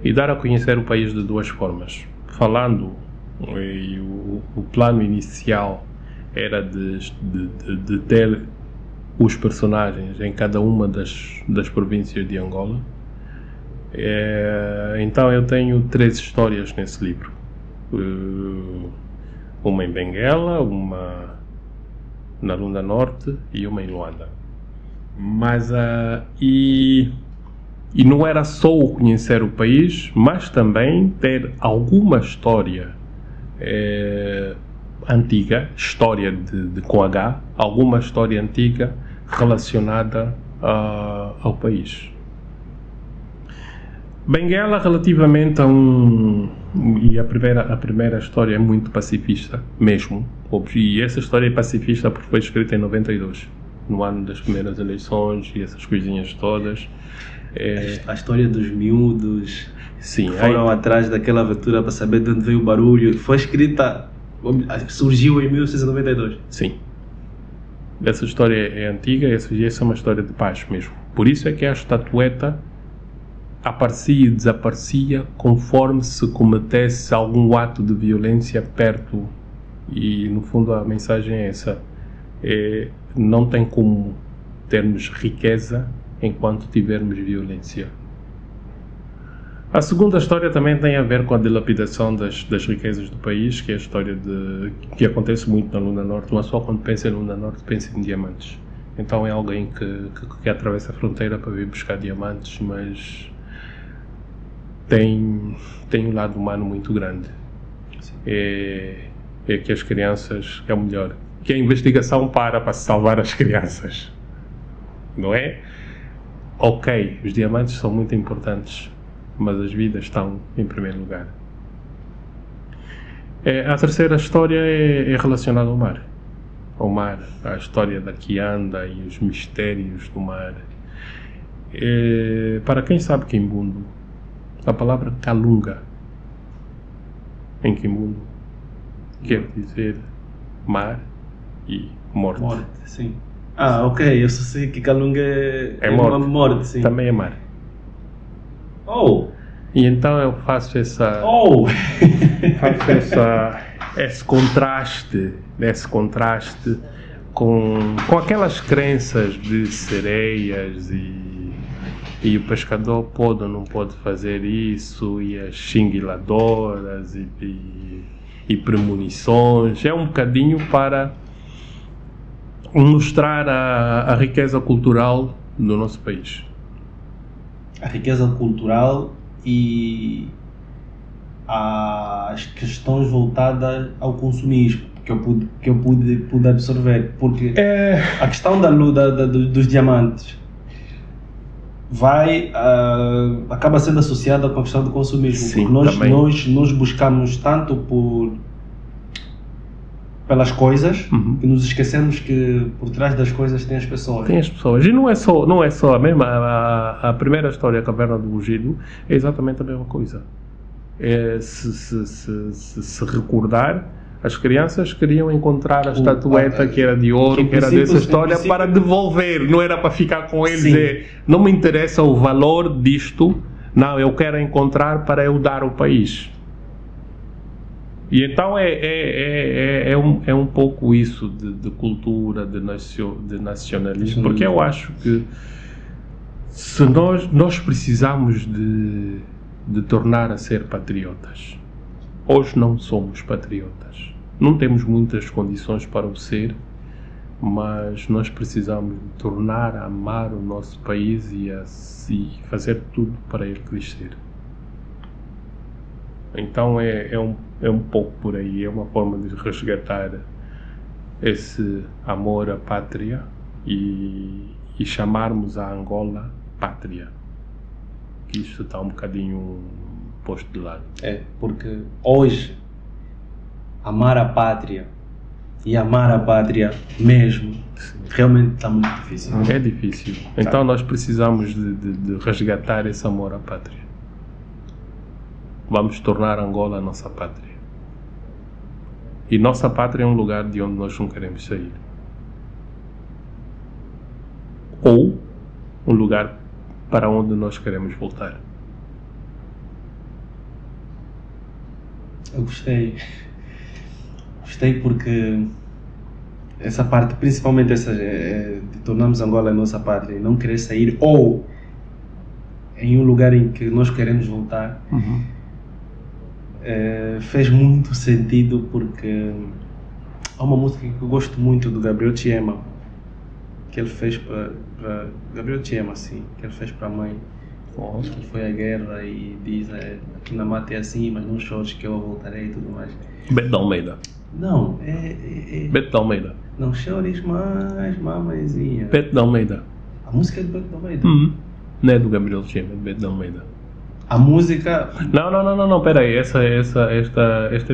E dar a conhecer o país de duas formas. Falando, o plano inicial era de ter os personagens em cada uma das províncias de Angola. Então eu tenho 3 histórias nesse livro. Uma em Benguela, uma na Lunda Norte e uma em Luanda. Mas E não era só o conhecer o país, mas também ter alguma história antiga, história com H, alguma história antiga relacionada ao país. Benguela, relativamente a e a primeira história é muito pacifista, mesmo. E essa história é pacifista porque foi escrita em 92, no ano das primeiras eleições e essas coisinhas todas. A história dos miúdos, sim, que foram atrás daquela aventura para saber de onde veio o barulho, foi escrita, surgiu em 1992. Sim. Essa história é antiga, essa é uma história de paz mesmo. Por isso é que a estatueta aparecia e desaparecia conforme se cometesse algum ato de violência perto. E no fundo a mensagem é essa: não tem como termos riqueza enquanto tivermos violência. A segunda história também tem a ver com a dilapidação das riquezas do país, que é a história que acontece muito na Luna Norte. Mas só quando pensa em Luna Norte pensa em diamantes. Então é alguém que atravessa a fronteira para vir buscar diamantes, mas tem um lado humano muito grande. É que as crianças, é o melhor, que a investigação para salvar as crianças, não é? Ok, os diamantes são muito importantes, mas as vidas estão em primeiro lugar. A terceira história é relacionada ao mar. Ao mar, a história da Quianda e os mistérios do mar. Para quem sabe Quimbundo, a palavra Calunga em Quimbundo quer dizer mar e morte. Morte, sim. Ok, eu só sei que Calunga é morte. Uma morte, sim. Também é mar. Oh! E então eu faço esse contraste com aquelas crenças de sereias e o pescador pode ou não pode fazer isso, e as xinguiladoras e premonições. É um bocadinho para mostrar a riqueza cultural do nosso país. A riqueza cultural e as questões voltadas ao consumismo que eu pude absorver, porque a questão dos diamantes acaba sendo associada com a questão do consumismo. Sim, porque nós buscamos tanto pelas coisas, que nos esquecemos que por trás das coisas tem as pessoas. Tem as pessoas. E não é só a mesma. A primeira história, a Caverna do Rugido, é exatamente a mesma coisa. Se recordar, as crianças queriam encontrar a estatueta que era de ouro, que era dessa história, para devolver. Não era para ficar com eles. Não me interessa o valor disto. Não, eu quero encontrar para eu dar ao país. E então é um pouco isso de cultura, de nacionalismo, porque eu acho que se nós precisamos de tornar a ser patriotas. Hoje não somos patriotas, não temos muitas condições para o ser, mas nós precisamos de tornar a amar o nosso país e fazer tudo para ele crescer. Então é um pouco por aí, é uma forma de resgatar esse amor à pátria e chamarmos a Angola pátria. Que isto está um bocadinho posto de lado. Porque hoje amar a pátria e amar a pátria mesmo realmente está muito difícil. É difícil. Então nós precisamos de resgatar esse amor à pátria. Vamos tornar Angola a nossa pátria. E nossa pátria é um lugar de onde nós não queremos sair. Ou um lugar para onde nós queremos voltar. Eu gostei. Gostei porque essa parte, principalmente essa de tornarmos Angola a nossa pátria e não querer sair, ou em um lugar em que nós queremos voltar, fez muito sentido, porque há uma música que eu gosto muito do Gabriel Chiema, que ele fez para Gabriel Chiema, sim, que ele fez para a mãe, que foi à guerra e diz aqui na mata é assim, mas não chores que eu voltarei e tudo mais. Beto de Almeida. Não, Beto de Almeida. Não chores mais, mamãezinha. Beto de Almeida. A música é de Beto de Almeida? Não é do Gabriel Chema, é de Beto de Almeida. A música... Não, peraí, esta é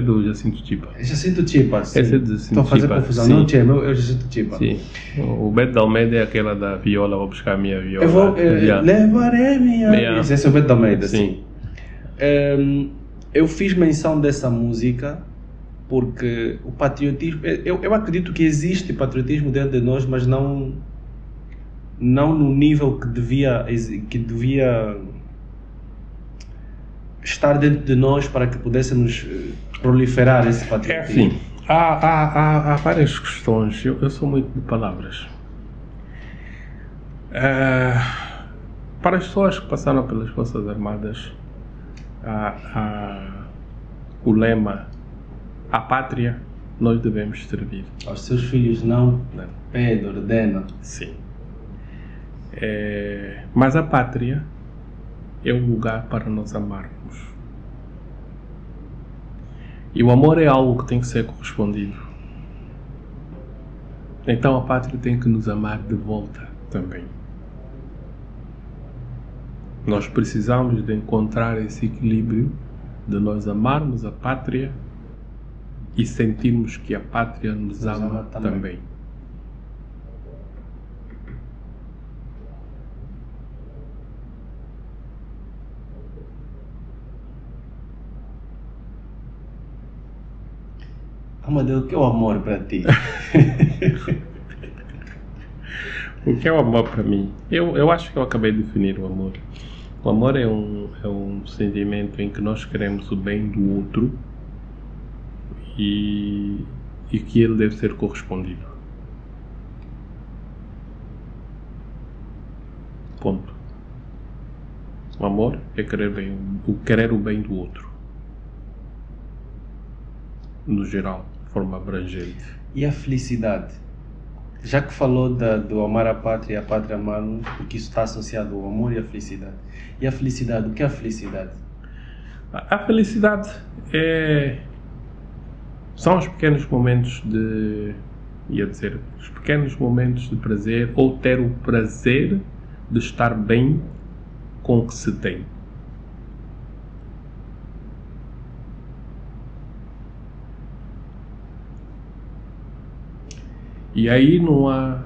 do Jacinto Chipa. Jacinto Chipa, sim. Essa é do Jacinto Estou a fazer Chipa, confusão, sim. não Chema, é o Jacinto Chipa. Sim, o Beto de Almeida é aquela da viola, vou buscar a minha viola. Eu vou, levarei minha... Yeah. Esse é o Beto de Almeida, Sim. Eu fiz menção dessa música porque o patriotismo... Eu acredito que existe patriotismo dentro de nós, mas não no nível que devia estar dentro de nós para que pudéssemos proliferar esse patriotismo. É assim, há várias questões. Eu sou muito de palavras. Para as pessoas que passaram pelas Forças Armadas, o lema "A pátria nós devemos servir". Aos seus filhos não, pede, ordena. Sim. Mas a pátria é um lugar para nós amarmos. E o amor é algo que tem que ser correspondido. Então a pátria tem que nos amar de volta também. Nós precisamos de encontrar esse equilíbrio de nós amarmos a pátria e sentirmos que a pátria nos ama também. Amadeu, o que é o amor para ti? O que é o amor para mim? Eu acho que eu acabei de definir o amor. O amor é um sentimento em que nós queremos o bem do outro e que ele deve ser correspondido. Ponto. O amor é querer o bem do outro. No geral, de forma abrangente. E a felicidade? Já que falou do amar a pátria amar-nos, porque isso está associado ao amor e à felicidade. E a felicidade, o que é a felicidade? A felicidade são os pequenos momentos os pequenos momentos de prazer, ou ter o prazer de estar bem com o que se tem. E aí não há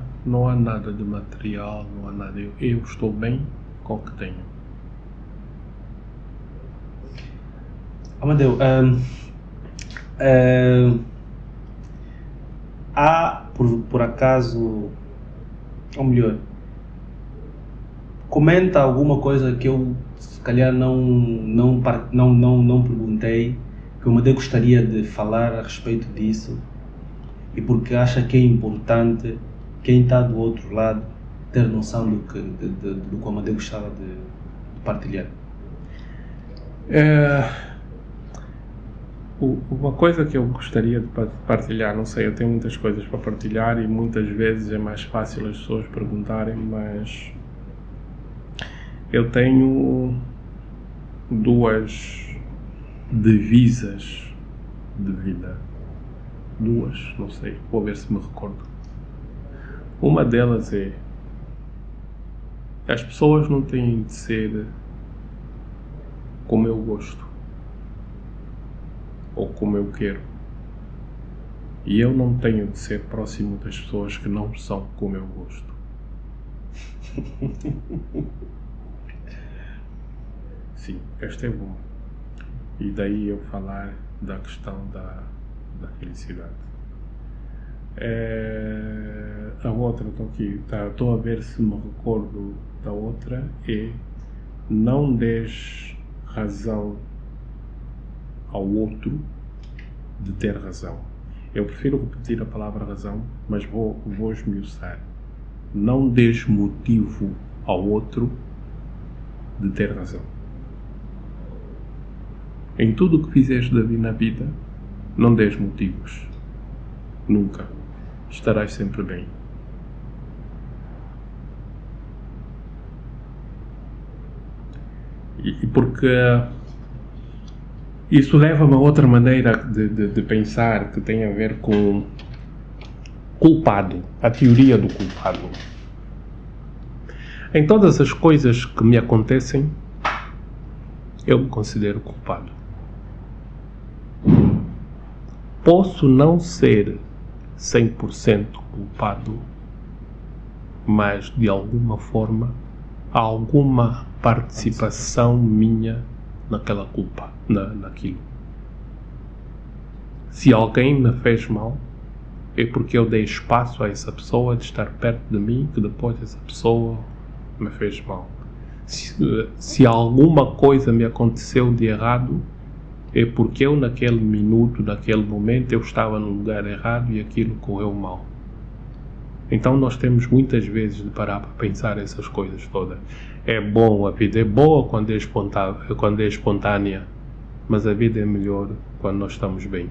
nada de material, não há nada. Eu estou bem com o que tenho. Amadeu, há por acaso, ou melhor, comenta alguma coisa que eu se calhar não perguntei, que o Amadeu gostaria de falar a respeito disso, e porque acha que é importante quem está do outro lado ter noção do que o Amadeu gostava de partilhar. Uma coisa que eu gostaria de partilhar, não sei, eu tenho muitas coisas para partilhar e muitas vezes é mais fácil as pessoas perguntarem, mas eu tenho duas divisas de vida. Duas, não sei, vou ver se me recordo. Uma delas é: as pessoas não têm de ser como eu gosto ou como eu quero, e eu não tenho de ser próximo das pessoas que não são como eu gosto. Sim, esta é boa. E daí eu falar da questão da felicidade. A outra, estou a ver se me recordo da outra, é: não des razão ao outro de ter razão. Eu prefiro repetir a palavra razão, mas vou esmiuçar. Não des motivo ao outro de ter razão. Em tudo o que fizeres na vida, não des motivos. Nunca. Estarás sempre bem. E porque isso leva-me a outra maneira de pensar que tem a ver com culpado, a teoria do culpado. Em todas as coisas que me acontecem, eu me considero culpado. Posso não ser 100% culpado, mas de alguma forma há alguma participação minha naquela culpa, naquilo. Se alguém me fez mal, é porque eu dei espaço a essa pessoa de estar perto de mim, que depois essa pessoa me fez mal. Se alguma coisa me aconteceu de errado, é porque eu naquele minuto, naquele momento, eu estava no lugar errado e aquilo correu mal. Então nós temos muitas vezes de parar para pensar essas coisas todas. É bom, a vida é boa quando é espontânea, mas a vida é melhor quando nós estamos bem.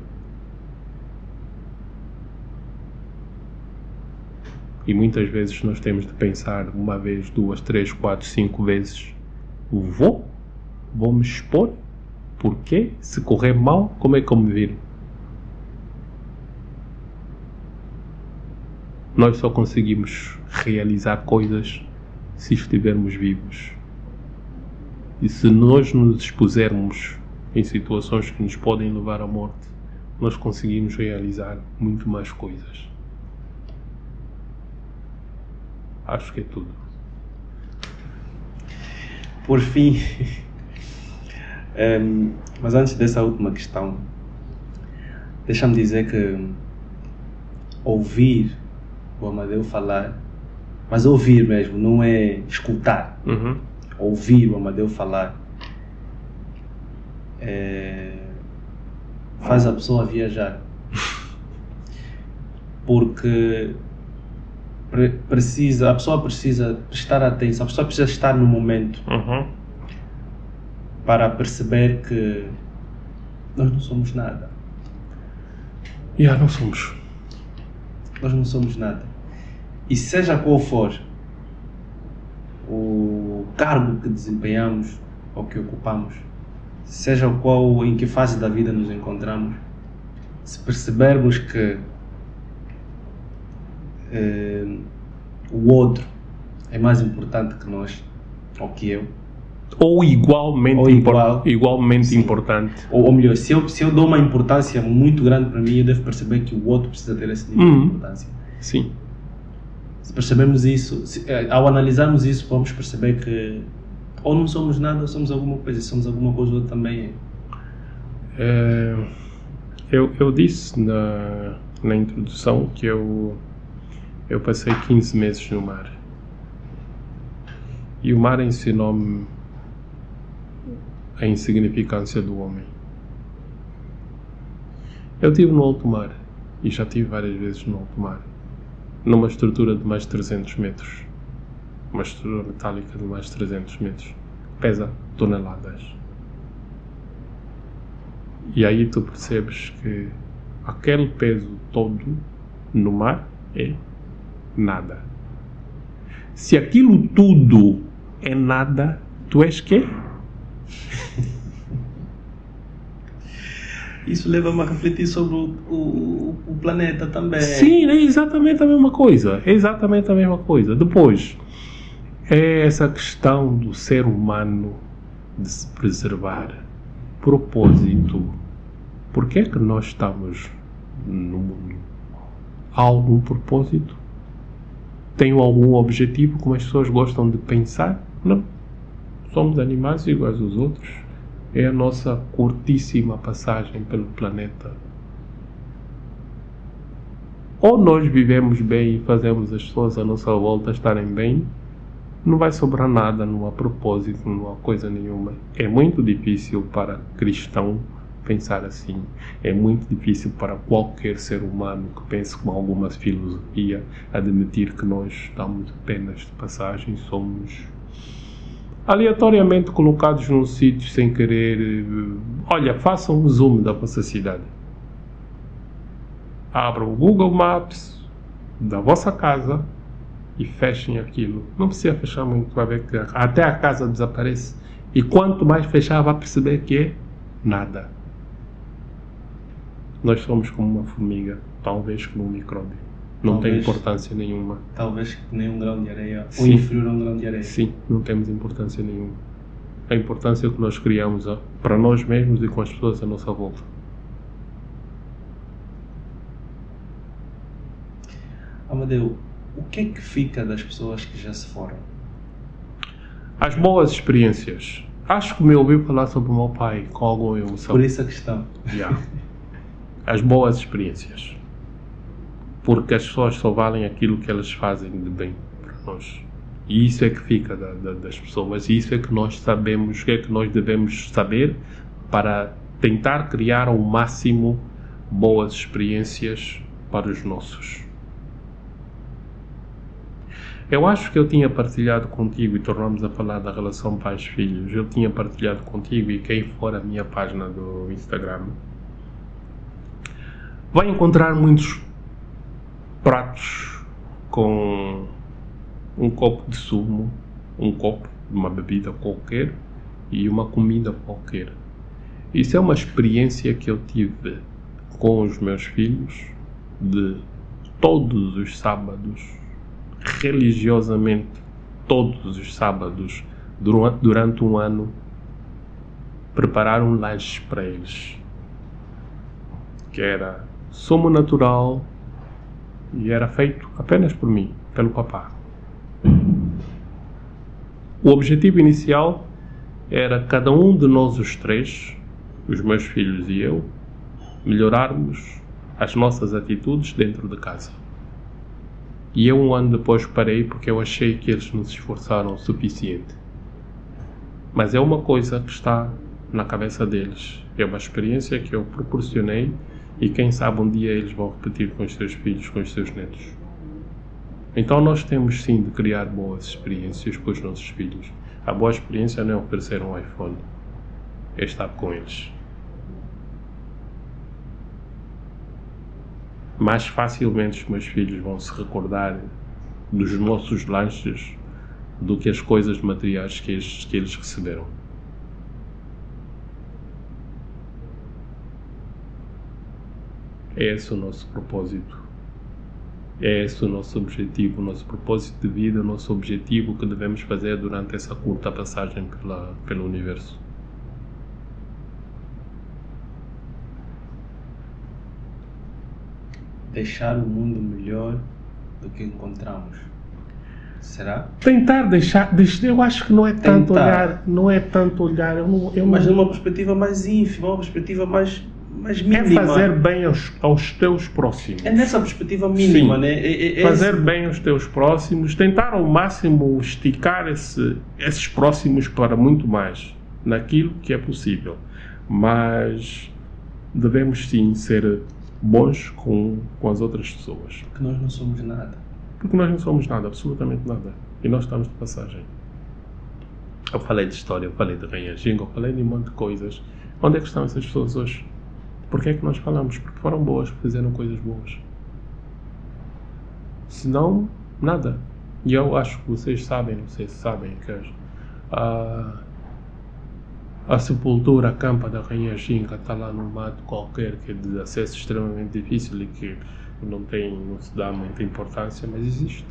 E muitas vezes nós temos de pensar uma vez, duas, três, quatro, 5 vezes. Vou me expor? Porquê? Se correr mal, como é que eu me viro? Nós só conseguimos realizar coisas se estivermos vivos. E se nós nos expusermos em situações que nos podem levar à morte, nós conseguimos realizar muito mais coisas. Acho que é tudo. Por fim, mas antes dessa última questão, deixa-me dizer que ouvir o Amadeu falar, mas ouvir mesmo, não é escutar. Ouvir o Amadeu falar faz a pessoa viajar. Porque a pessoa precisa prestar atenção, a pessoa precisa estar no momento para perceber que nós não somos nada. Não somos. Nós não somos nada. E seja qual for o cargo que desempenhamos ou que ocupamos, seja em que fase da vida nos encontramos, se percebermos que o outro é mais importante que nós, ou que eu, ou igualmente importante, ou melhor, se eu dou uma importância muito grande para mim, eu devo perceber que o outro precisa ter esse nível de importância. Sim. Se percebermos isso, ao analisarmos isso, vamos perceber que ou não somos nada ou somos alguma coisa, se somos alguma coisa, o outro também é. Eu disse na introdução que eu passei 15 meses no mar. E o mar ensinou-me a insignificância do homem. Eu estive no alto mar, e já estive várias vezes no alto mar, numa estrutura de mais de 300 metros. Uma estrutura metálica de mais de 300 metros. Pesa toneladas. E aí tu percebes que aquele peso todo no mar é nada. Se aquilo tudo é nada, tu és quê? Isso leva-me a refletir sobre o planeta também. Sim, é exatamente a mesma coisa. É exatamente a mesma coisa. Depois, é essa questão do ser humano de se preservar. Propósito. Por que é que nós estamos no mundo? Há algum propósito? Tenho algum objetivo, como as pessoas gostam de pensar? Não. Somos animais iguais aos outros. É a nossa curtíssima passagem pelo planeta. Ou nós vivemos bem e fazemos as pessoas à nossa volta estarem bem, não vai sobrar nada, não há propósito, não há coisa nenhuma. É muito difícil para cristão pensar assim. É muito difícil para qualquer ser humano que pense com alguma filosofia admitir que nós estamos apenas de passagem, somos aleatoriamente colocados num sítio sem querer. Olha, façam um zoom da vossa cidade. Abram o Google Maps da vossa casa e fechem aquilo. Não precisa fechar muito para ver que até a casa desaparece E quanto mais fechar, vai perceber que é nada. Nós somos como uma formiga, talvez como um micróbio. Não tem importância nenhuma. Talvez que nem um grão de areia, Sim. ou inferior a um grão de areia. Sim, não temos importância nenhuma. A importância que nós criamos para nós mesmos e com as pessoas à nossa volta. Amadeu, o que é que fica das pessoas que já se foram? As boas experiências. Acho que me ouviu falar sobre o meu pai com alguma emoção. Por isso a questão. Yeah. As boas experiências. Porque as pessoas só valem aquilo que elas fazem de bem para nós. E isso é que fica das pessoas. E isso é que nós sabemos, o que é que nós devemos saber para tentar criar ao máximo boas experiências para os nossos. Eu acho que eu tinha partilhado contigo, e tornamos a falar da relação pais-filhos, eu tinha partilhado contigo, e quem for a minha página do Instagram vai encontrar muitos pratos com um copo de sumo, um copo de uma bebida qualquer e uma comida qualquer. Isso é uma experiência que eu tive com os meus filhos de todos os sábados, religiosamente todos os sábados, durante um ano, preparar um lanche para eles, que era sumo natural e era feito apenas por mim, pelo papá. O objetivo inicial era cada um de nós os três, os meus filhos e eu, melhorarmos as nossas atitudes dentro de casa. E eu um ano depois parei porque eu achei que eles não se esforçaram o suficiente. Mas é uma coisa que está na cabeça deles. É uma experiência que eu proporcionei e quem sabe um dia eles vão repetir com os seus filhos, com os seus netos. Então nós temos sim de criar boas experiências com os nossos filhos. A boa experiência não é oferecer um iPhone, é estar com eles. Mais facilmente os meus filhos vão se recordar dos nossos lanches do que as coisas materiais que eles receberam. É esse o nosso propósito. É esse o nosso objetivo, o nosso propósito de vida, o nosso objetivo que devemos fazer durante essa curta passagem pelo universo. Deixar o mundo melhor do que encontramos. Será? Tentar deixar, eu acho que não é tanto olhar, mas numa perspectiva mais ínfima, uma perspectiva mais mínima. É fazer bem aos teus próximos. É nessa perspectiva mínima, né? Fazer bem aos teus próximos, tentar ao máximo esticar esses próximos para muito mais, naquilo que é possível. Mas devemos sim ser bons com as outras pessoas. Porque nós não somos nada. Porque nós não somos nada, absolutamente nada. E nós estamos de passagem. Eu falei de história, eu falei de Rainha Ginga, eu falei de um monte de coisas. Onde é que estão essas pessoas hoje? Porquê é que nós falamos? Porque foram boas, fizeram coisas boas. Se não, nada. E eu acho que vocês sabem, não sei se sabem, que a sepultura, a campa da Rainha Ginga está lá num mato qualquer que é de acesso extremamente difícil e que não se dá muita importância, mas existe.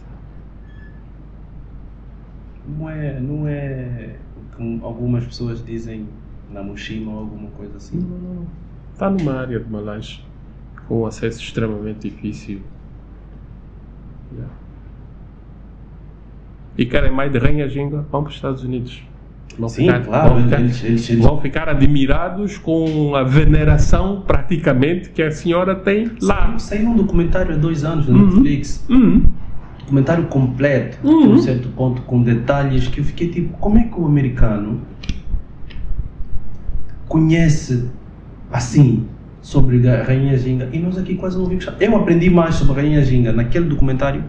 Não é como algumas pessoas dizem na Mochima ou alguma coisa assim? Não. Está numa área de Malange com um acesso extremamente difícil. Yeah. E querem mais de Rainha Ginga? Vão para os Estados Unidos. Vão ficar admirados com a veneração praticamente que a senhora tem lá. Saiu um documentário há 2 anos na Netflix. Documentário completo, a um certo ponto, com detalhes que eu fiquei tipo, como é que o americano conhece assim sobre a Rainha Ginga e nós aqui quase não vimos. Eu aprendi mais sobre a Rainha Ginga naquele documentário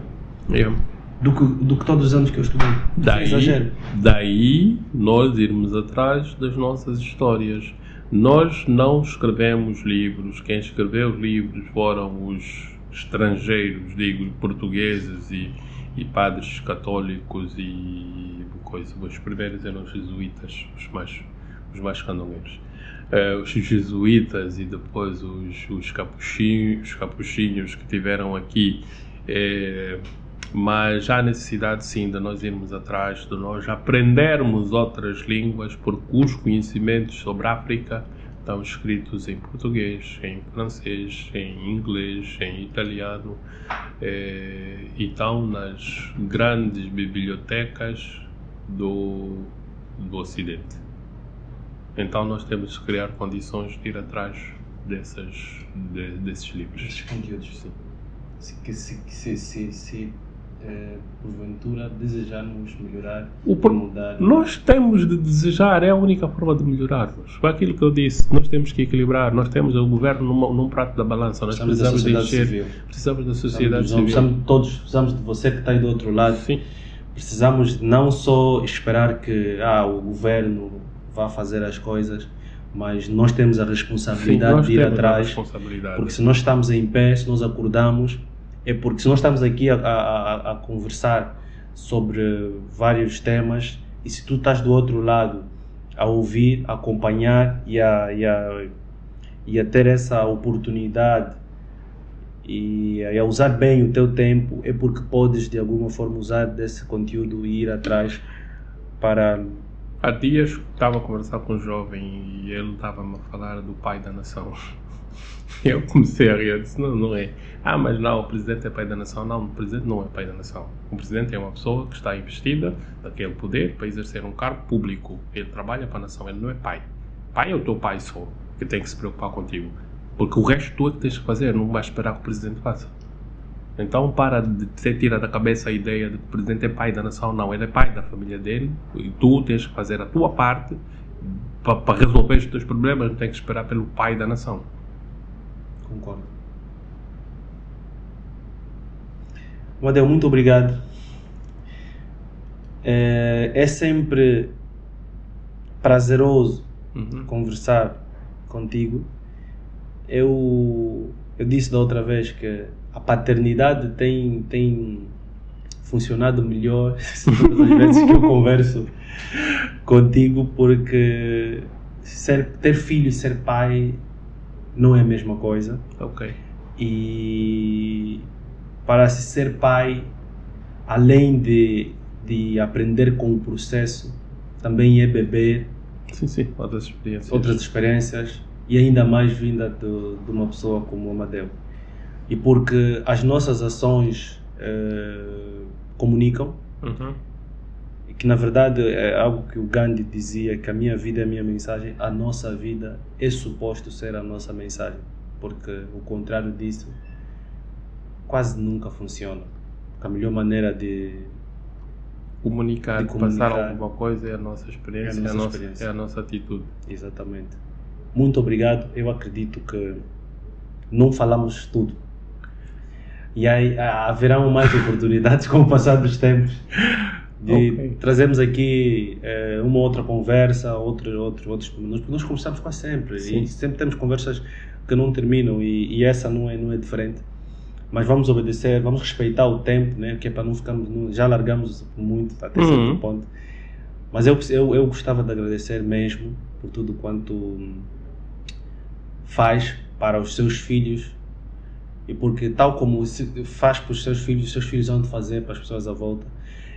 do que todos os anos que eu estudei. Daí nós irmos atrás das nossas histórias. Nós não escrevemos livros. Quem escreveu os livros foram os estrangeiros, digo, portugueses e padres católicos e coisa. Os primeiros eram os jesuítas, os mais candongueiros. Os jesuítas e depois os capuchinhos que tiveram aqui, mas há necessidade sim de nós irmos atrás, de nós aprendermos outras línguas, porque os conhecimentos sobre a África estão escritos em português, em francês, em inglês, em italiano, e estão nas grandes bibliotecas do Ocidente. Então nós temos que criar condições de ir atrás desses livros. Esses conteúdos, sim. Se porventura desejarmos melhorar e mudar. Nós temos de desejar, é a única forma de melhorarmos. Foi aquilo que eu disse, nós temos que equilibrar, nós temos o governo num prato da balança, nós precisamos de encher, precisamos da sociedade civil. Precisamos de você que está aí do outro lado. Sim. Precisamos não só esperar que o governo vá fazer as coisas, mas nós temos a responsabilidade de ir atrás, porque se nós estamos em pé, se nós acordamos, é porque se nós estamos aqui a conversar sobre vários temas, e se tu estás do outro lado a ouvir, a acompanhar e a ter essa oportunidade e a usar bem o teu tempo, é porque podes de alguma forma usar desse conteúdo e ir atrás para... Há dias estava a conversar com um jovem e ele estava-me a falar do pai da nação. Eu comecei a rir, eu disse, não é. Mas não, o presidente é pai da nação. Não, o presidente não é pai da nação. O presidente é uma pessoa que está investida daquele poder para exercer um cargo público. Ele trabalha para a nação, ele não é pai. Pai é o teu pai só, que tem que se preocupar contigo. Porque o resto tu é que tens que fazer, não vais esperar que o presidente faça. Então para de ser tira da cabeça a ideia de que o presidente é pai da nação. Não, ele é pai da família dele e tu tens que fazer a tua parte para resolver os teus problemas, não tens que esperar pelo pai da nação. Concordo. Amadeu, muito obrigado. É sempre prazeroso conversar contigo. Eu disse da outra vez que a paternidade tem funcionado melhor todas as vezes que eu converso contigo, porque ter filho e ser pai não é a mesma coisa. Ok. E para se ser pai, além de aprender com o processo, também é beber outras experiências e ainda mais vinda de uma pessoa como o Amadeu. E porque as nossas ações comunicam, e que na verdade é algo que o Gandhi dizia, que a minha vida é a minha mensagem, a nossa vida é suposto ser a nossa mensagem, porque o contrário disso quase nunca funciona. A melhor maneira de comunicar, de passar alguma coisa é a nossa experiência, é a nossa atitude. Exatamente. Muito obrigado. Eu acredito que não falamos tudo. E aí haverão mais oportunidades com o passar dos tempos de trazermos aqui uma outra conversa, outros pormenores, porque nós conversamos quase sempre. Sim. E sempre temos conversas que não terminam e essa não é diferente. Mas vamos obedecer, vamos respeitar o tempo, né? Que é para não ficarmos, já largamos muito até certo ponto. Mas eu gostava de agradecer mesmo por tudo quanto faz para os seus filhos, e porque tal como faz para os seus filhos vão fazer para as pessoas à volta.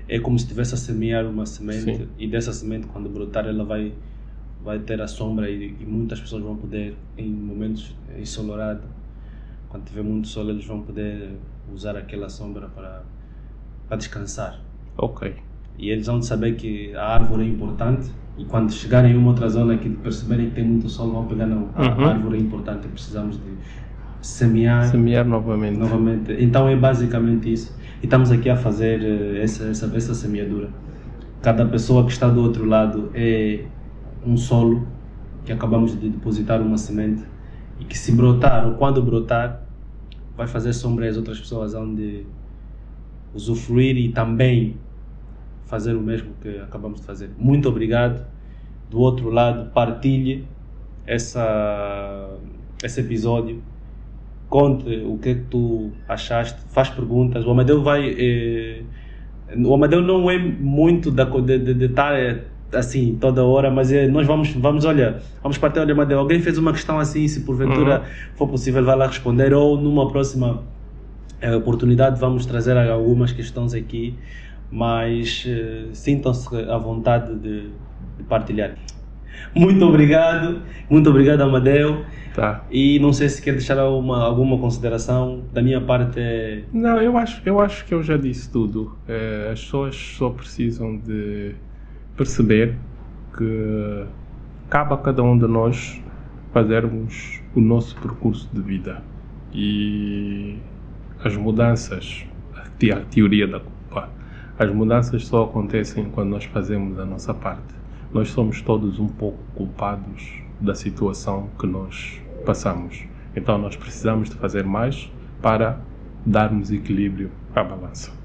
É como se estivesse a semear uma semente. Sim. E dessa semente, quando brotar, ela vai ter a sombra e muitas pessoas vão poder, em momentos ensolarados, quando tiver muito sol, eles vão poder usar aquela sombra para descansar. Ok. E eles vão saber que a árvore é importante, e quando chegarem em uma outra zona que perceberem que tem muito sol, vão pegar, não, a árvore é importante, precisamos de semear novamente. Então é basicamente isso. E estamos aqui a fazer essa semeadura. Cada pessoa que está do outro lado é um solo que acabamos de depositar uma semente, e que se brotar, ou quando brotar, vai fazer sombra às outras pessoas, onde usufruir e também fazer o mesmo que acabamos de fazer. Muito obrigado. Do outro lado, partilhe esse episódio. Conte o que tu achaste, faz perguntas. O Amadeu vai O Amadeu não é muito de estar assim toda hora, mas nós vamos partir. Olha, Amadeu, alguém fez uma questão assim, se porventura for possível, vai lá responder, ou numa próxima oportunidade vamos trazer algumas questões aqui, mas sintam-se à vontade de partilhar. Muito obrigado, Amadeu. Tá. E não sei se quer deixar alguma consideração da minha parte. Não, eu acho que eu já disse tudo. As pessoas só precisam de perceber que cabe a cada um de nós fazermos o nosso percurso de vida, e as mudanças, a teoria da culpa, as mudanças só acontecem quando nós fazemos a nossa parte. Nós somos todos um pouco culpados da situação que nós passamos. Então nós precisamos de fazer mais para darmos equilíbrio à balança.